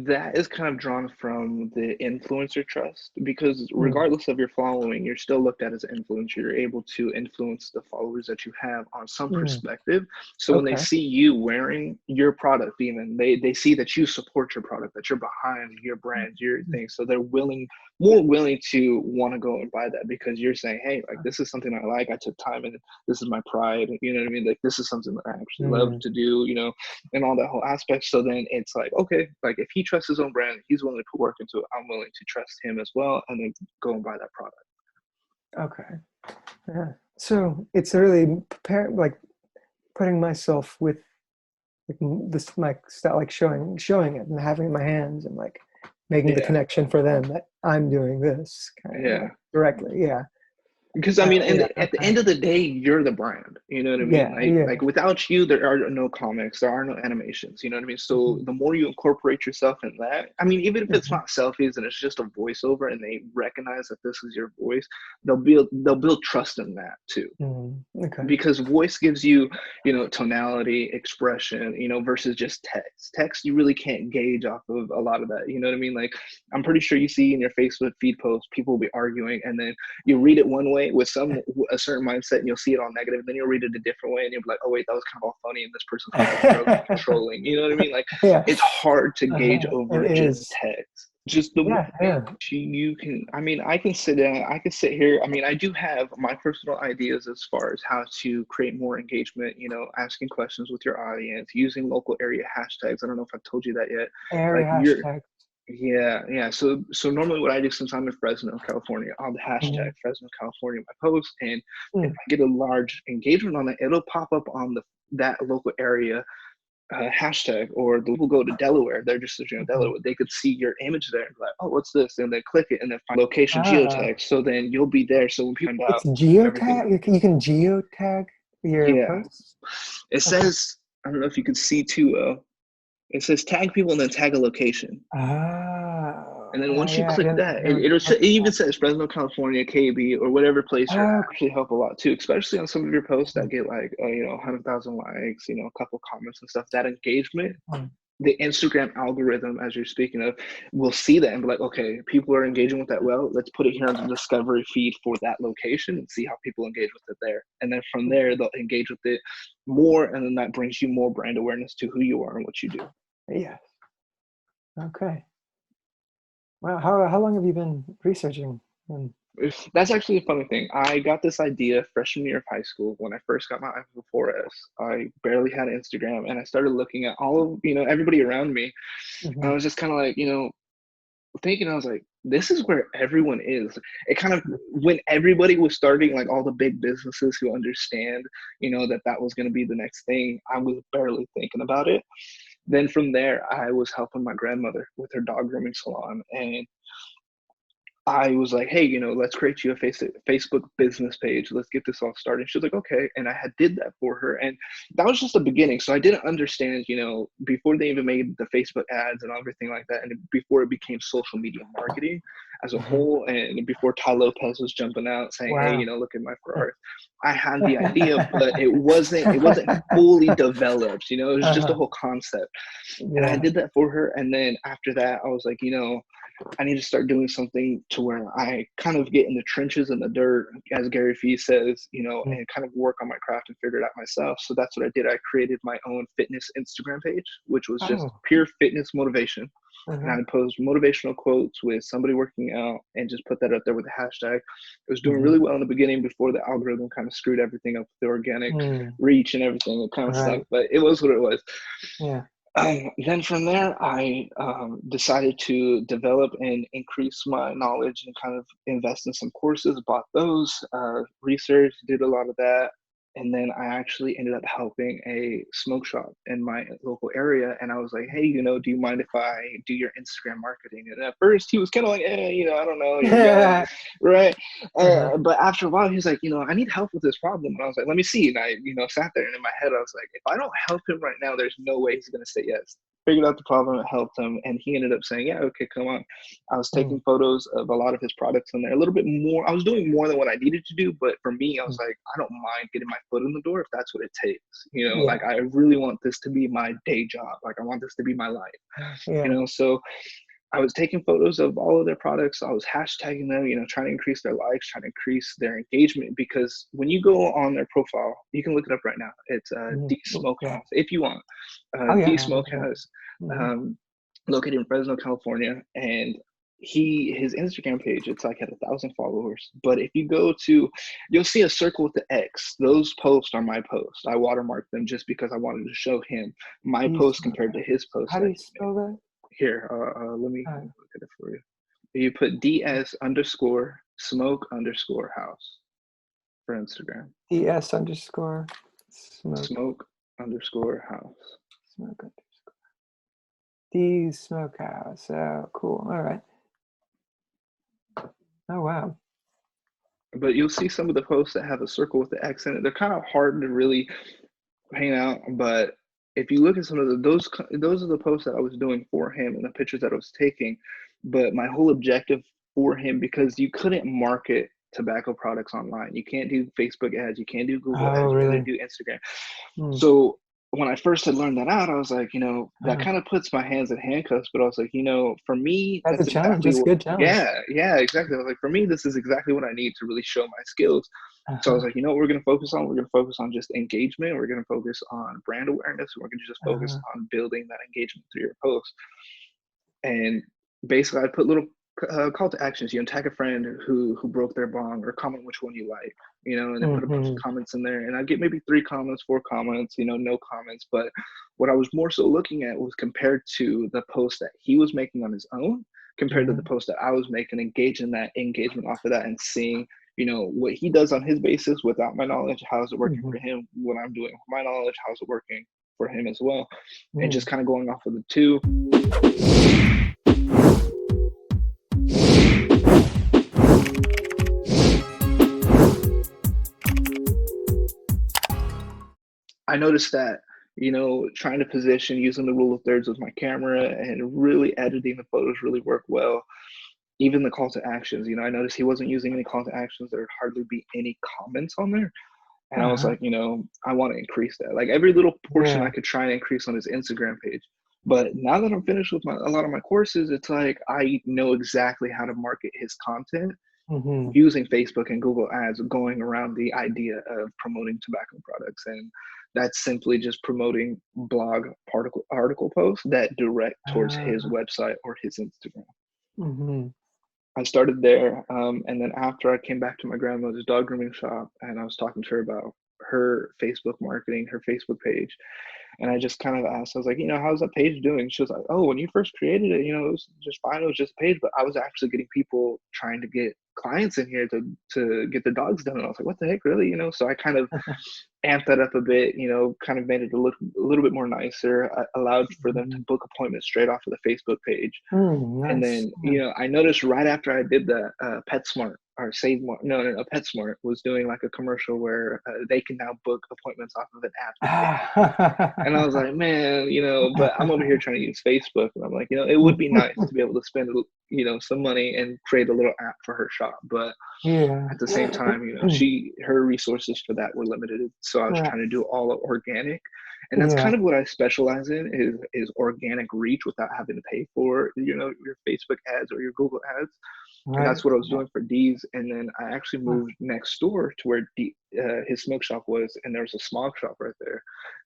That is kind of drawn from the influencer trust, because mean? regardless of your following, you're still looked at as an influencer. You're able to influence the followers that you have on some Mm, perspective. So when they okay. see you wearing your product, even they see that you support your product, that you're behind your brand, your Mm, thing. So they're more willing to want to go and buy that, because you're saying, hey, like this is something I like. I took time and this is my pride. You know what I mean? Like this is something that I actually love mm, to do. And all that whole aspect. So then it's like, okay, like if he trusts his own brand, he's willing to put work into it. I'm willing to trust him as well, and then go and buy that product. okay. Yeah. So it's really like putting myself with this my style, like showing it and having it in my hands and like making the Yeah, connection for them that I'm doing this kind of yeah. like directly. Yeah. Because I mean, Yeah. at the Okay. end of the day, you're the brand. You know what I mean? Yeah. Yeah. Like without you, there are no comics, there are no animations. You know what I mean? So Mhm. the more you incorporate yourself in that, I mean, even if it's Mhm. not selfies and it's just a voiceover, and they recognize that this is your voice, they'll build trust in that too, Mhm. Okay. because voice gives you, tonality, expression, versus just text. You really can't gauge off of a lot of that. You know what I mean? Like, I'm pretty sure you see in your Facebook feed posts, people will be arguing, and then you read it one way with a certain mindset, and you'll see it all negative, then you'll read it a different way, and you'll be like, oh wait, that was kind of all funny, and this person's kind of like trolling. You know what I mean? Like, Yeah. it's hard to gauge It over just is. text. Just the way Yeah. Yeah. you can, I mean, I can sit down, I can sit here. I mean, I do have my personal ideas as far as how to create more engagement, asking questions with your audience, using local area hashtags. I don't know if I've told you that yet. Area Like, you're hashtag. yeah. So normally what I do, since I'm in Fresno, California, I'll hashtag Mhm. Fresno, California in my post. And if Mm. I get a large engagement on it, it'll pop up on that local area hashtag. Or the people go to Delaware, they're just Mhm. Delaware, they could see your image there and be like, oh, what's this? And they click it and then find location Ah, geotag. So then you'll be there. So when people find it's out everything, geotag. You can geotag your yeah, posts. it Okay. says, I don't know if you can see too. It says tag people and then tag a location. Oh, And then once you yeah. I click didn't that, never it looked at even that. says Fresno, California, KB, or whatever place you're at. Oh, Actually help a lot too, especially on some of your posts okay. that get like 100,000 likes, a couple comments and stuff. That engagement, Mm. the Instagram algorithm, as you're speaking of, will see that and be like, okay, people are engaging with that. Well, let's put it here on the discovery feed for that location and see how people engage with it there. And then from there, they'll engage with it more, and then that brings you more brand awareness to who you are and what you do. Yes. Okay. Wow. How long have you been researching? And That's actually a funny thing. I got this idea freshman year of high school when I first got my iPhone 4S. I barely had Instagram, and I started looking at all of, everybody around me. And I Mhm. was just kind of like, thinking, I was like, this is where everyone is. It kind of, when everybody was starting, like all the big businesses who understand, that was going to be the next thing, I was barely thinking about it. Then from there, I was helping my grandmother with her dog grooming salon, and I was like, hey, let's create you a Facebook business page. Let's get this all started. She was like, okay. And I had did that for her. And that was just the beginning. So I didn't understand, before they even made the Facebook ads and everything like that, and before it became social media marketing as a Mhm. whole, and before Ty Lopez was jumping out saying, hey, Wow. look at my Ferrari. I had the idea, but it wasn't fully developed, it was just a Uh-huh. whole concept. And I Yeah. did that for her. And then after that, I was like, I need to start doing something to where I kind of get in the trenches in the dirt, as Gary Vee says, Mm. and kind of work on my craft and figure it out myself. So that's what I did. I created my own fitness Instagram page, which was just Oh. pure fitness motivation. And I Uh-huh. would post motivational quotes with somebody working out and just put that out there with a hashtag. It was doing Mhm. really well in the beginning before the algorithm kind of screwed everything up with the organic Mm. reach and everything. It kind of Right. sucked, but it was what it was. Yeah. Then from there, I decided to develop and increase my knowledge and kind of invest in some courses, bought those, research, did a lot of that. And then I actually ended up helping a smoke shop in my local area. And I was like, hey, do you mind if I do your Instagram marketing? And at first he was kind of like, I don't know, you're young, right? Uh-huh. But after a while, he was like, I need help with this problem. And I was like, let me see. And I, sat there, and in my head, I was like, if I don't help him right now, there's no way he's going to say yes. Figured out the problem, it helped him. And he ended up saying, yeah, okay, come on. I was Mm. taking photos of a lot of his products in there, a little bit more. I was doing more than what I needed to do. But for me, I was Mm. like, I don't mind getting my foot in the door if that's what it takes. Yeah. Like, I really want this to be my day job. Like, I want this to be my life, Yeah. So I was taking photos of all of their products. I was hashtagging them, trying to increase their likes, trying to increase their engagement. Because when you go on their profile, you can look it up right now. It's Mhm. D Oh, yeah. Smokehouse, if you want. Oh D yeah. Yeah. Smokehouse, Mhm. um, located in Fresno, California, and his Instagram page, it's like at 1,000 followers. But if you go to, you'll see a circle with the X. Those posts are my posts. I watermarked them just because I wanted to show him my post compared to his post How do that you he made. spell that? Here, let me Uh, look at it for you. You put DS underscore smoke underscore house for Instagram. DS underscore smoke. Smoke underscore house. Smoke D's Smokehouse. Oh, cool. All right. Oh, wow. But you'll see some of the posts that have a circle with the X in it. They're kind of hard to really hang out, but if you look at some of those are the posts that I was doing for him and the pictures that I was taking. But my whole objective for him, because you couldn't market tobacco products online. You can't do Facebook ads, you can't do Google Oh, ads, you really? can't do Instagram. Hmm. So when I first had learned that out, I was like, that Oh, kind of puts my hands in handcuffs. But I was like, for me, that's a that's challenge. exactly That's a what. good challenge. Yeah, exactly. I was like, for me, this is exactly what I need to really show my skills. So I was Uh-huh. like, what we're going to focus on? We're going to focus on just engagement. We're going to focus on brand awareness. And we're going to just focus Uh-huh. on building that engagement through your posts. And basically, I put little call to actions. Tag a friend who broke their bong, or comment which one you like. And then put a bunch of Mm-hmm. comments in there. And I get maybe 3 comments, 4 comments. No comments. But what I was more so looking at was compared to the post that he was making on his own, compared to the Mm-hmm. post that I was making, engaging that engagement off of that, and seeing what he does on his basis without my knowledge. How is it working Mm-hmm. for him? What I'm doing with my knowledge, how's it working for him as well? And Mm. just kind of going off of the two. I noticed that, trying to position using the rule of thirds with my camera and really editing the photos really worked well. Even the call to actions, I noticed he wasn't using any call to actions. There would hardly be any comments on there. And I was Uh-huh. like, I want to increase that. Like every little portion I Yeah. could try and increase on his Instagram page. But now that I'm finished with a lot of my courses, it's like I know exactly how to market his content Mm-hmm. using Facebook and Google ads, going around the idea of promoting tobacco products. And that's simply just promoting blog article posts that direct towards his website or his Instagram. Mm-hmm. I started there. And then after I came back to my grandmother's dog grooming shop, and I was talking to her about her Facebook marketing, her Facebook page. And I just kind of asked, I was like, how's that page doing? She was like, oh, when you first created it, it was just fine. It was just a page, but I was actually getting people trying to get clients in here to get their dogs done. And I was like, what the heck, really? So I kind of amped that up a bit, kind of made it look a little bit more nicer. I allowed for them to book appointments straight off of the Facebook page. Mm, And nice. then, I noticed right after I did that, PetSmart or Save More, no, PetSmart was doing like a commercial where they can now book appointments off of an app that they have. And I was like, man, but I'm over here trying to use Facebook. And I'm like, it would be nice to be able to spend, some money and create a little app for her shop. But Yeah. at the same time, her resources for that were limited. So I was Right. trying to do all organic. And that's Yeah. kind of what I specialize in is organic reach without having to pay for, your Facebook ads or your Google ads. And Right. that's what I was Yeah. doing for D's. And then I actually moved next door to where his smoke shop was, and there was a smog shop right there.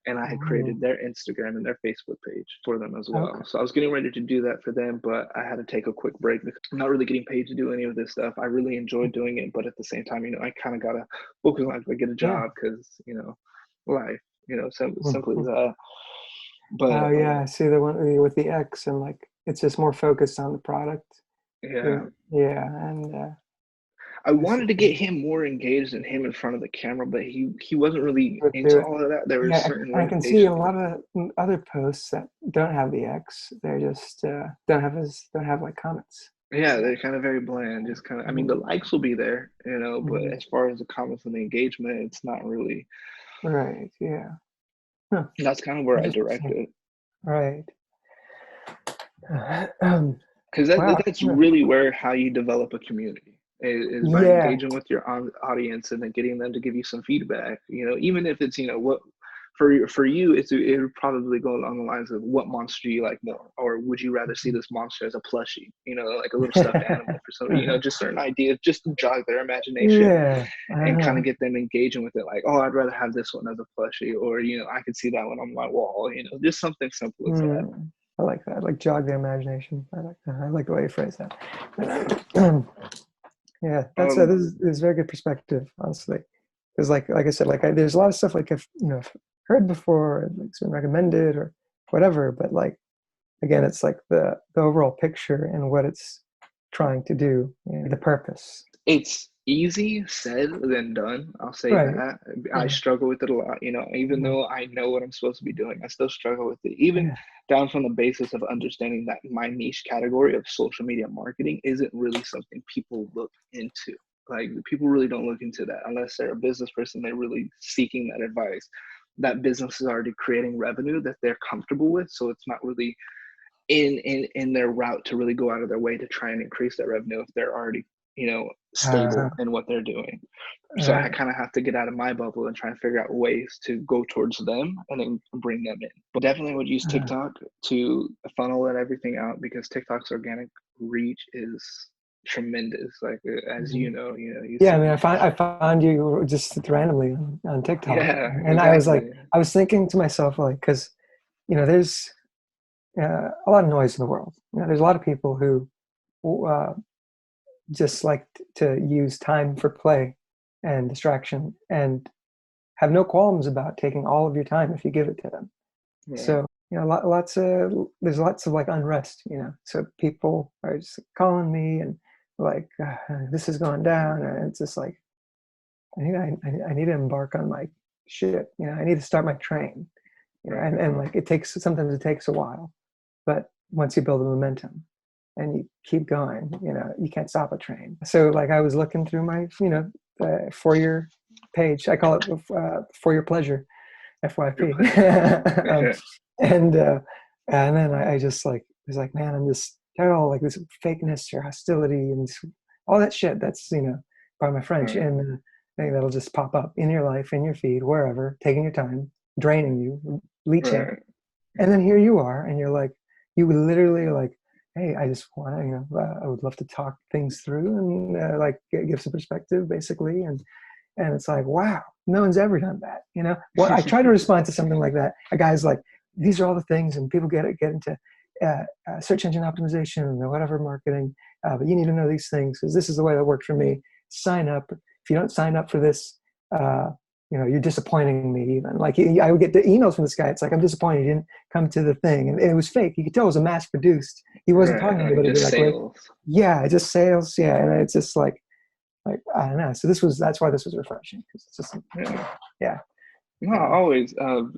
And I had Mm, created their Instagram and their Facebook page for them as well. okay. So I was getting ready to do that for them, but I had to take a quick break because I'm not really getting paid to do any of this stuff. I really enjoy doing it, but at the same time, I kind of gotta focus on to get a Yeah. job because life, simply Mhm. that. Oh, But yeah. I see the one with the X, and like it's just more focused on the product. yeah. Yeah. And I I see. wanted to get him more engaged and him in front of the camera, but he wasn't really Would do into it. all of that. There were Yeah. certain I can see a limitations. lot of other posts that don't have the X. They're just don't have like comments. Yeah, Yeah. they're kind of very bland. Just kind of, I mean, the Mhm. likes will be there, but Mhm. as far as the comments and the engagement, it's not really. Right. Yeah. Huh. That's kind of where I direct Interesting. it, Right. because Wow. that's Yeah. really where how you develop a community is by Yeah. engaging with your audience and then getting them to give you some feedback. Even if it's what for you, it would probably go along the lines of what monster you like more, or would you rather see this monster as a plushie, like a little stuffed animal for somebody, just certain ideas, just to jog their imagination Yeah. and kind Uh-huh. of get them engaging with it. Like, oh, I'd rather have this one as a plushie, or I could see that one on my wall. Just something simple as that. Mm, I like that. Like jog the imagination. I like that. I like the way you phrase that. Yeah, that's Um, this is very good perspective, honestly. Because like I said, there's a lot of stuff like I've heard before, like it's been recommended or whatever. But like again, it's like the overall picture and what it's trying to do, the purpose. easy said than done. I'll say Right. that. I Yeah. struggle with it a lot, even Mhm. though I know what I'm supposed to be doing, I still struggle with it. Even Yeah. down from the basis of understanding that my niche category of social media marketing isn't really something people look into. Like people really don't look into that unless they're a business person, they're really seeking that advice. That business is already creating revenue that they're comfortable with. So it's not really in their route to really go out of their way to try and increase that revenue if they're already Uh-huh. stable in what they're doing. So I Right. kind of have to get out of my bubble and try and figure out ways to go towards them and then bring them in. But definitely would use Uh-huh. TikTok to funnel and everything out because TikTok's organic reach is tremendous. Like as Mhm. you've Yeah, I mean, seen. I found you just randomly on TikTok, Yeah, and I was like, exactly. I was thinking to myself, like, because there's a lot of noise in the world. There's a lot of people who uh, just like to use time for play and distraction, and have no qualms about taking all of your time if you give it to them. Right. So lots of there's lots of like unrest. So people are just calling me and like this is going down, and it's just like I need to embark on my shit. I need to start my train. Right. And like sometimes it takes a while, but once you build the momentum and you keep going, you can't stop a train. So like I was looking through my for your page. I call it for your pleasure, Your FYP. pleasure. um, Yeah. and uh, and then I just like was like, man, I'm just tired of all like this fakeness or hostility and all that shit. That's by my French, Right. and I think that'll just pop up in your life, in your feed, wherever, taking your time, draining you, leeching. Right. And then here you are, and you're like, you literally are like, hey, I just want to, I would love to talk things through and like give some perspective, basically. And it's like, wow, no one's ever done that. Well, I try to respond to something like that. A guy's like, these are all the things, and people get into search engine optimization or whatever marketing, but you need to know these things because this is the way that worked for me. Sign up. If you don't sign up for this, uh, you're disappointing me. Even like I would get the emails from this guy. It's like, I'm disappointed you didn't come to the thing, and it was fake. You could tell it was a mass produced. He wasn't Right. talking to Like anybody just directly. sales. Yeah, just sales. Yeah, and it's just like I don't know. So that's why this was refreshing because it's just Yeah. yeah. No, always.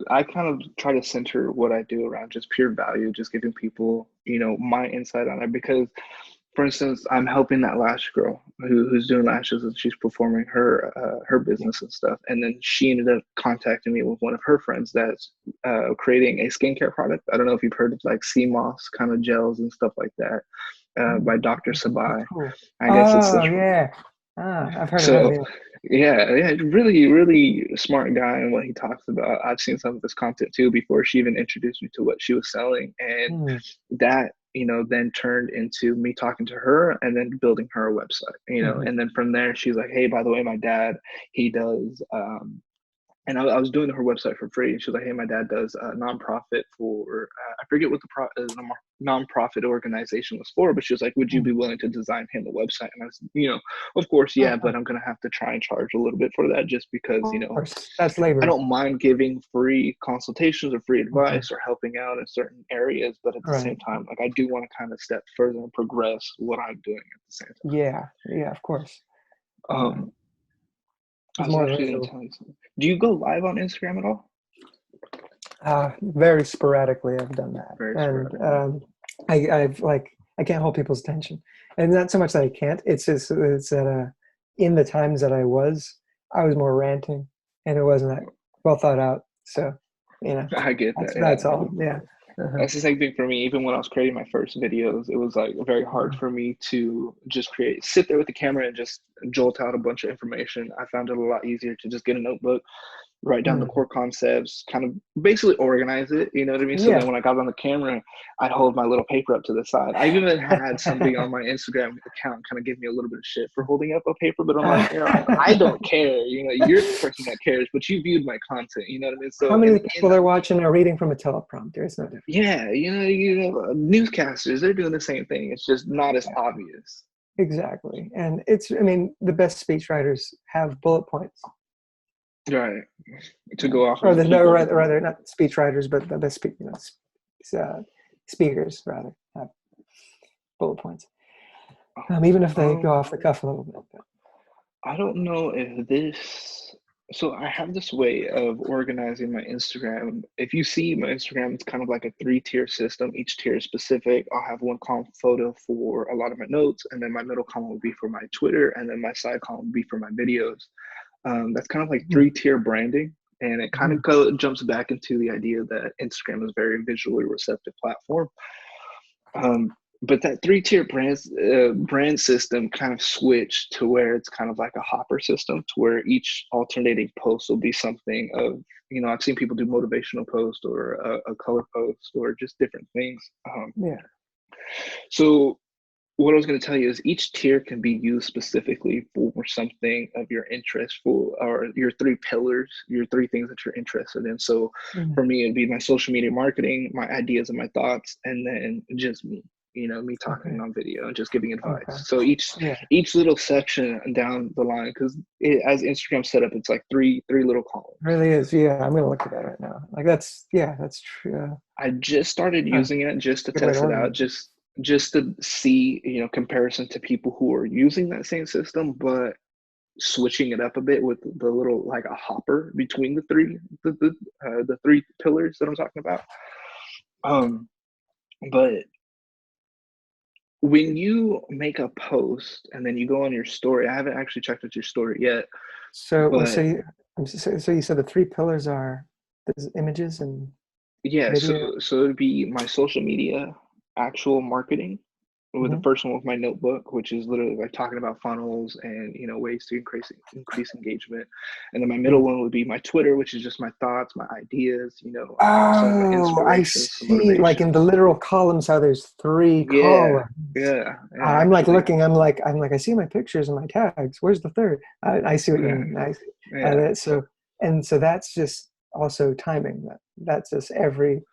I kind of try to center what I do around just pure value, just giving people, my insight on it. Because, for instance, I'm helping that lash girl who's doing lashes and she's performing her business and stuff. And then she ended up contacting me with one of her friends that's creating a skincare product. I don't know if you've heard of like sea moss kind of gels and stuff like that by Dr. That's Sabai. cool. I guess it's Oh the yeah. I've heard of him. so Yeah. yeah, really, really smart guy and what he talks about. I've seen some of his content too before she even introduced me to what she was selling. And Hmm. that, then turned into me talking to her and then building her a website, Mhm. and then from there she's like, hey, by the way, my dad, he does and I was doing her website for free. And she was like, "Hey, my dad does a nonprofit for I forget what the nonprofit organization was for, but she was like, would you Hmm. be willing to design him a website?" And I was, of course, yeah, Uh-huh. but I'm gonna have to try and charge a little bit for that just because, Of course, that's I labor. don't mind giving free consultations or free Mhm. advice or helping out in certain areas, but at the Right. same time, like I do want to kind of step further and progress what I'm doing at the same Yeah. Yeah. Of course. time. I It's was more actually going to versatile. tell you something. Do you go live on Instagram at all? Very sporadically, I've done that, Very and sporadically. I've like I can't hold people's attention, and not so much that I can't. It's just it's that in the times that I was more ranting, and it wasn't that well thought out. So, I get that. that's Yeah. all. Yeah. Uh-huh. That's the same thing for me. Even when I was creating my first videos, it was like very hard Mhm. for me to just sit there with the camera and just jolt out a bunch of information. I found it a lot easier to just get a notebook, write down the Mm. core concepts, kind of basically organize it. You know what I mean? So then Yeah. when I got on the camera, I'd hold my little paper up to the side. I even had somebody on my Instagram account kind of give me a little bit of shit for holding up a paper, but I'm like, I don't care. You're the person that cares, but you viewed my content. You know what I mean? How So, many and people are watching are reading from a teleprompter? It's no different. yeah, newscasters, they're doing the same thing. It's just not as obvious. Exactly. And I mean, the best speechwriters have bullet points. Right. To Yeah. go off of Or and the no, keep everything. rather not speechwriters, but the best speakers rather have bullet points. Even if they go Um, off the cuff a little bit. I don't know if this. So I have this way of organizing my Instagram. If you see my Instagram, it's kind of like a three-tier system. Each tier is specific. I'll have one column photo for a lot of my notes, and then my middle column will be for my Twitter, and then my side column will be for my videos. That's kind of like three-tier branding, and it kind Mhm. of jumps back into the idea that Instagram is a very visually receptive platform. But that three-tier brand system kind of switched to where it's kind of like a hopper system, to where each alternating post will be something of, I've seen people do motivational post or a color post or just different things. Yeah. So what I was going to tell you is each tier can be used specifically for something of your interest, for or your three pillars, your three things that you're interested in. So Mhm. for me, it'd be my social media marketing, my ideas and my thoughts, and then just me, me talking Okay. on video and just giving advice. Okay. So Yeah. each little section down the line, because as Instagram set up, it's like three little columns. Really is. Yeah. I'm gonna look at that right now. Like that's yeah. That's true. I just started Huh. using it just to Good way to test it out, organize it. just to see, comparison to people who are using that same system, but switching it up a bit with the little like a hopper between the three pillars that I'm talking about. Um, but when you make a post and then you go on your story, I haven't actually checked out your story yet, So but so you said the three pillars are there's images and yeah, video. so it'd be my social media, actual marketing, with the Mhm. first one with my notebook, which is literally like talking about funnels and ways to increase engagement. And then my middle Mhm. one would be my Twitter, which is just my thoughts, my ideas, some of my Oh, I inspirations, some see. Like in the motivations. literal columns, how there's three Yeah, columns. yeah, I'm like actually. looking. I'm like I see my pictures and my tags. Where's the third? I see what you Yeah, mean. I see. yeah. So and so that's just also timing. That's just every.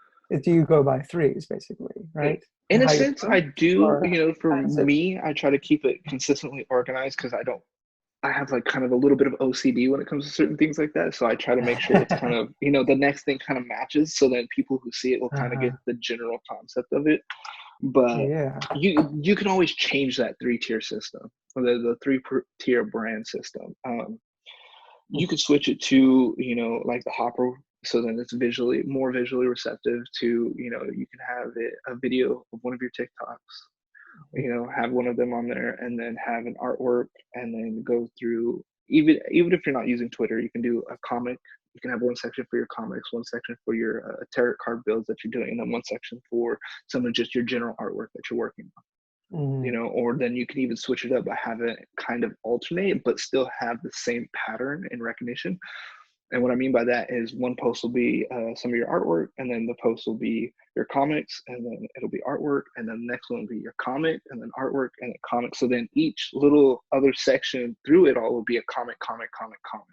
Do you go by threes basically, right? In a How you sense, I post, do, or for how does it? me, I try to keep it consistently organized because I have like kind of a little bit of OCD when it comes to certain things like that. So I try to make sure it's kind of, the next thing kind of matches so that people who see it will kind of get uh the general concept of it. But Yeah. you can always change that three-tier system, or the three-tier brand system. You could switch it to, like the hopper, so then it's more visually receptive to, you can have a video of one of your TikToks, have one of them on there, and then have an artwork, and then go through, even if you're not using Twitter, you can do a comic. You can have one section for your comics, one section for your tarot card builds that you're doing, and then one section for some of just your general artwork that you're working on. Mhm. Or then you can even switch it up by having it kind of alternate but still have the same pattern and recognition. And what I mean by that is one post will be some of your artwork, and then the post will be your comics, and then it'll be artwork, and then the next one will be your comic, and then artwork, and then comic. So then each little other section through it all will be a comic, comic, comic, comic.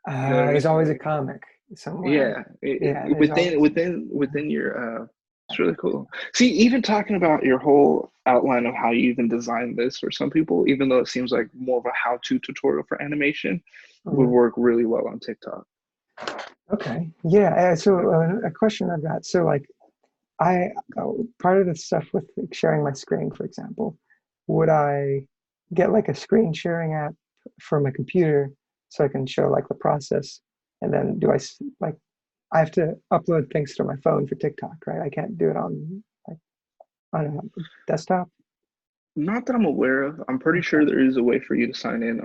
You know what I There's mean? always a comic somewhere. Yeah, Yeah, there's within always. within your it's really cool. See, even talking about your whole outline of how you even designed this for some people, even though it seems like more of a how-to tutorial for animation, would Mhm. work really well on TikTok. Okay. Yeah. So a question I've got. So like I part of the stuff with like, sharing my screen, for example, would I get like a screen sharing app for my computer so I can show like the process, and then like I have to upload things to my phone for TikTok, right? I can't do it on like on a desktop. Not that I'm aware of. I'm pretty Okay. sure there is a way for you to sign in,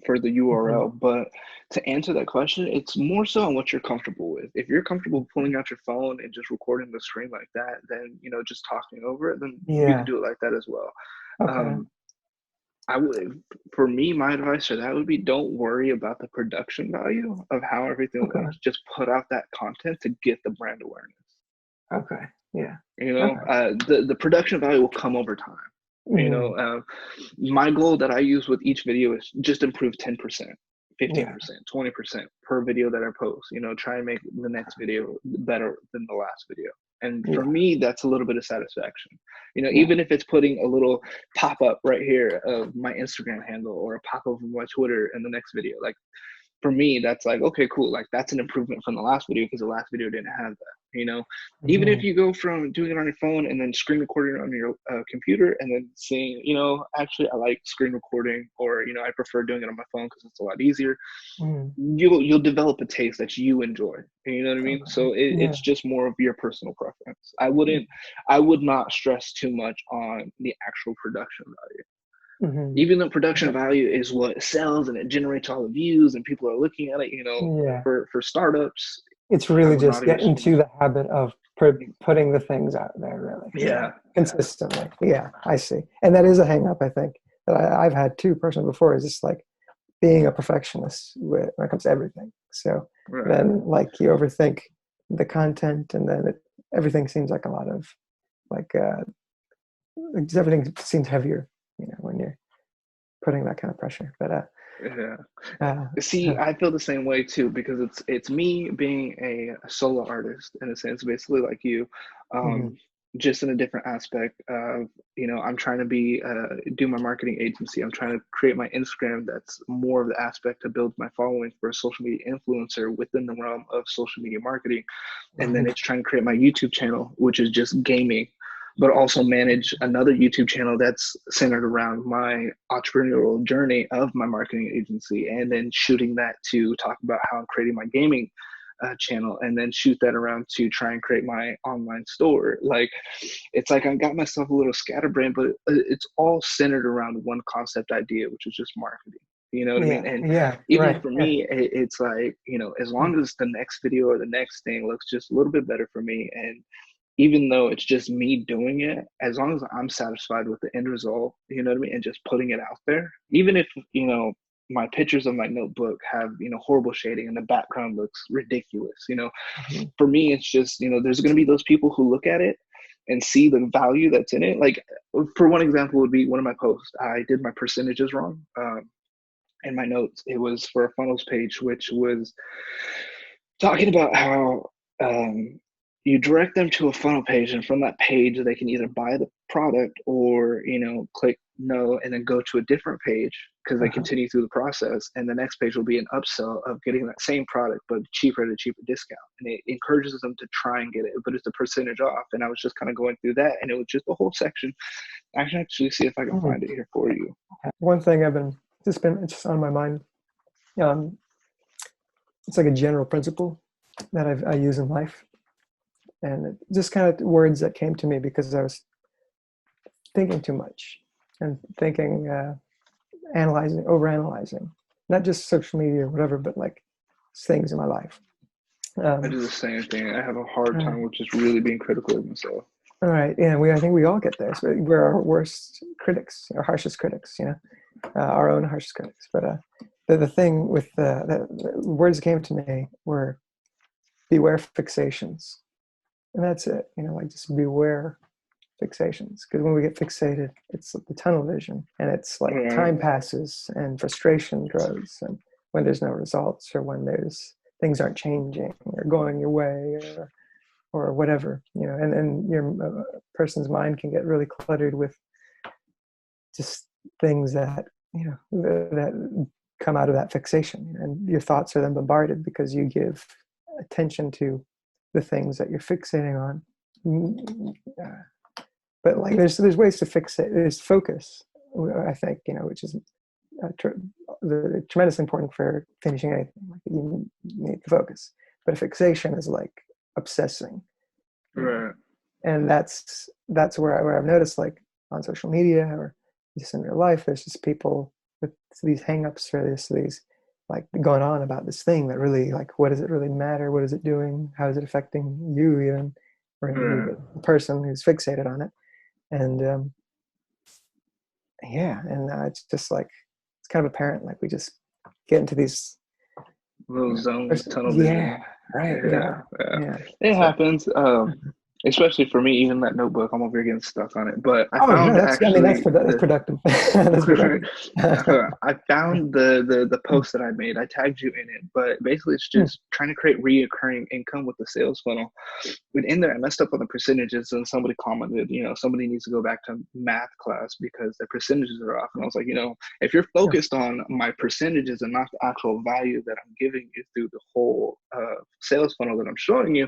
for the Mhm. URL. But to answer that question, it's more so on what you're comfortable with. If you're comfortable pulling out your phone and just recording the screen like that, then, just talking over it, then you can Yeah. do it like that as well. Okay. Um, I would, for me, my advice for that would be don't worry about the production value of how everything Okay. looks. Just put out that content to get the brand awareness. Okay. Yeah. Okay. The production value will come over time. You know, Mhm. uh, my goal that I use with each video is just improve 10%, Yeah. 15%, 20% per video that I post. Try and make the next video better than the last video. And for Yeah. me, that's a little bit of satisfaction. Yeah. Even if it's putting a little pop up right here of my Instagram handle or a pop up of my Twitter in the next video, like for me, that's like, okay, cool. Like that's an improvement from the last video because the last video didn't have that, you know. Even if Mhm. you go from doing it on your phone and then screen recording on your computer and then seeing, you know, actually I like screen recording, or, you know, I prefer doing it on my phone because it's a lot easier. Mhm. You'll develop a taste that you enjoy. You know what I mean? Okay. So Yeah. it's just more of your personal preference. I would not stress too much on the actual production value. Mhm. Even though production Okay. value is what sells and it generates all the views and people are looking at it, you know, Yeah. for startups, It's I really would not just get even. into the habit of putting the things out there, really. Yeah. Yeah, yeah, Consistently. Yeah, I see. And that is a hang up, I think, that I've had too personally before, is just like being a perfectionist when it comes to everything. So right. then, like, you overthink the content, and then everything seems like a lot of, like, just everything seems heavier, when you're putting that kind of pressure. But, Yeah. uh, See, uh, I feel the same way too because it's me being a solo artist in a sense, basically like you, mhm, um, just in a different aspect of, you know, I'm trying to be do my marketing agency. I'm trying to create my Instagram that's more of the aspect to build my following for a social media influencer within the realm of social media marketing, and then mhm, it's trying to create my YouTube channel, which is just gaming, but also manage another YouTube channel that's centered around my entrepreneurial journey of my marketing agency, and then shooting that to talk about how I'm creating my gaming channel, and then shoot that around to try and create my online store. Like, it's like I got myself a little scatterbrained, but it's all centered around one concept idea, which is just marketing. You know what I mean? yeah, And yeah, even right, for yeah, me, it's like, you know, as mm, long as the next video or the next thing looks just a little bit better for me, and even though it's just me doing it, as long as I'm satisfied with the end result, you know what I mean, and just putting it out there, even if, you know, my pictures of my notebook have, you know, horrible shading and the background looks ridiculous, you know, mhm, for me, it's just, you know, there's going to be those people who look at it and see the value that's in it. Like, for one example, would be one of my posts. I did my percentages wrong. In my notes, it was for a funnels page, which was talking about how um, you direct them to a funnel page, and from that page they can either buy the product or, you know, click no and then go to a different page because they uh-huh, continue through the process, and the next page will be an upsell of getting that same product but cheaper at a cheaper discount, and it encourages them to try and get it, but it's a percentage off. And I was just kind of going through that, and it was just a whole section. I can actually see if I can mhm. find it here for you. One thing it's just on my mind. Um, it's like a general principle that I use in life, and just kind of words that came to me because I was thinking too much and thinking, analyzing, overanalyzing, not just social media or whatever, but like things in my life. I Um, do the same thing. I have a hard uh, time with just really being critical of myself. all right, yeah, I think we all get there. So we're our worst critics, our harshest critics, our own harshest critics. But the thing with the words that came to me were beware fixations, and that's it. Like, just beware fixations, because when we get fixated, it's like the tunnel vision, and it's like Right. time passes and frustration grows, and when there's no results, or when there's things aren't changing or going your way, or whatever, and your person's mind can get really cluttered with just things that that come out of that fixation, and your thoughts are then bombarded because you give attention to the things that you're fixating on. But like, there's ways to fix it. There's focus, I think, which is tremendously important for finishing anything. Like, you need to focus, but a fixation is like obsessing, you know. Right. And that's where I've noticed, like, on social media or just in real life, there's just people with these hangups for these, like, going on about this thing that really, like, what does it really matter? What is it doing? How is it affecting you even, or Right. the person who's fixated on it? And yeah, and it's just like, it's kind of apparent, like, we just get into these, Little zones, tunnel yeah, vision. right, Yeah, yeah, yeah. yeah. It So happens. Especially for me, even that notebook, I'm over here getting stuck on it. But I Oh, no, found that's, I mean, actually that's the productive. That's productive. I found the post that I made. I tagged you in it, but basically it's Hmm. just trying to create reoccurring income with the sales funnel. But in there, I messed up on the percentages, and somebody commented, somebody needs to go back to math class because the percentages are off. And I was like, if you're Yeah. focused on my percentages and not the actual value that I'm giving you through the whole sales funnel that I'm showing you,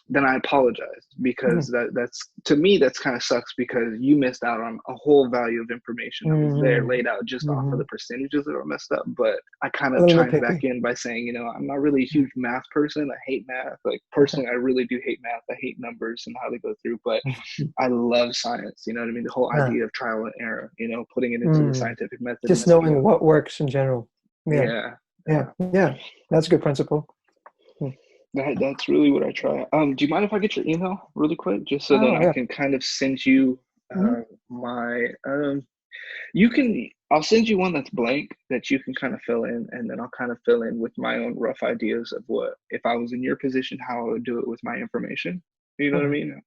then I apologize, because Mhm. that's to me that's kind of sucks, because you missed out on a whole value of information that was there Mhm. laid out just off of the Mhm. percentages that were messed up. But I kind A of little chimed back nitpicky. in by saying, I'm not really a huge math person. I hate math. Like, personally, I really do hate math. I hate numbers and how they go through, but I love science. You know what I mean? The whole Yeah. idea of trial and error, putting it into the Mm. scientific method, Just messing it knowing up. what works in general. Yeah. Yeah. Yeah. Yeah. Yeah. That's a good principle. Hmm. That's really what I try. Do you mind if I get your email really quick, just so then Oh, I yeah. can kind of send you Mhm. my you can I'll send you one that's blank that you can kind of fill in, and then I'll kind of fill in with my own rough ideas of what, if I was in your position, how I would do it with my information. You know what I Okay. mean?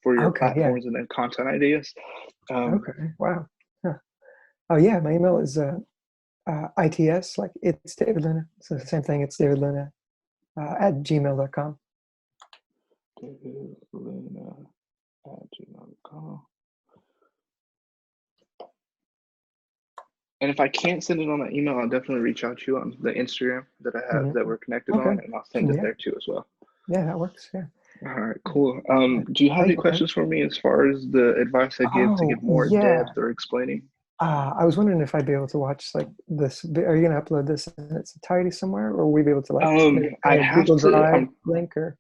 For your Okay. Yeah. platforms and then content ideas. Um, Okay. Wow. Huh. Oh, yeah. My email is ITS, like it's David Luna. So the same thing. It's David Luna at gmail.com. Luna@gmail.com. And if I can't send it on that email, I'll definitely reach out to you on the Instagram that I have that Mhm. we're connected Okay. on, and I'll send it Yeah. there too as well. Yeah. That works. Yeah. All right, cool. Yeah. Do you have any Thank you, man. questions for me as far as the advice I give to Oh, give more yeah. depth or explaining? I was wondering if I'd be able to watch like this. Are you gonna upload this in its entirety somewhere, or will we be able to like maybe I'd find a have Google to. Drive link or?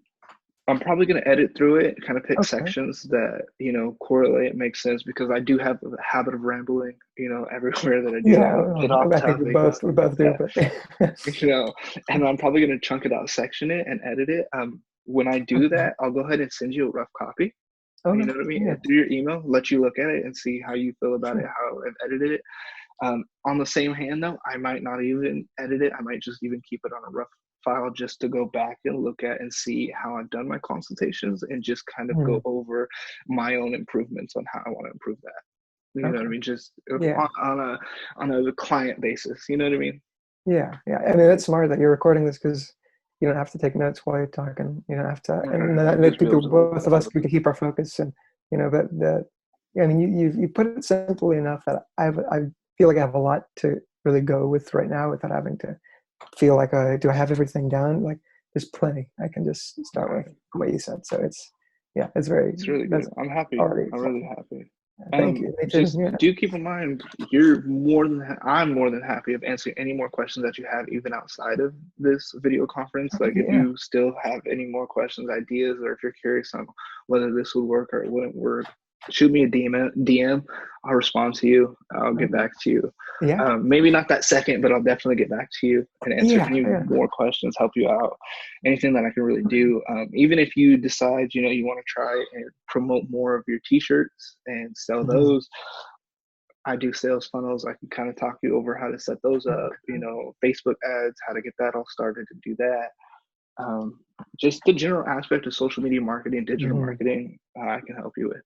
I'm probably gonna edit through it, kind of pick Okay. sections that correlate, make sense, because I do have a habit of rambling. Everywhere that I do, Yeah, I'm a bit well, off I think topic and we stuff like both do, that. but you know, and I'm probably gonna chunk it out, section it, and edit it. When I do okay. that, I'll go ahead and send you a rough copy. You Okay. know what I mean? Yeah, Through your email, let you look at it and see how you feel about it, sure. how I've edited it. On the same hand, though, I might not even edit it. I might just even keep it on a rough file just to go back and look at and see how I've done my consultations, and just kind of Hmm. go over my own improvements on how I want to improve that. You know what I Okay. mean? Just Yeah. on a client basis. You know what I mean? Yeah. Yeah. I mean, that's smart that you're recording this because you don't have to take notes while you're talking. You don't have to, and It that gives me people, a both of us, we can keep our focus and but that. Yeah, I mean, you put it simply enough that I feel like I have a lot to really go with right now without having to feel like do I have everything down? Like there's plenty I can just start with what you said. So it's very It's really good. that's I'm happy. already I'm really helpful. happy. Thank you. Me too. Just Yeah. do keep in mind, I'm more than happy of answering any more questions that you have, even outside of this video conference. Like, if Yeah. you still have any more questions, ideas, or if you're curious on whether this would work or it wouldn't work, shoot me a DM. I'll respond to you. I'll get Okay. back to you. Yeah. Maybe not that second, but I'll definitely get back to you and answer Yeah. any Yeah. more questions, help you out, anything that I can really Okay. do. Even if you decide, you want to try and promote more of your t-shirts and sell Mhm. those, I do sales funnels. I can kind of talk you over how to set those up, Okay. Facebook ads, how to get that all started to do that. Um, just the general aspect of social media marketing, digital Mhm. marketing, I can help you with.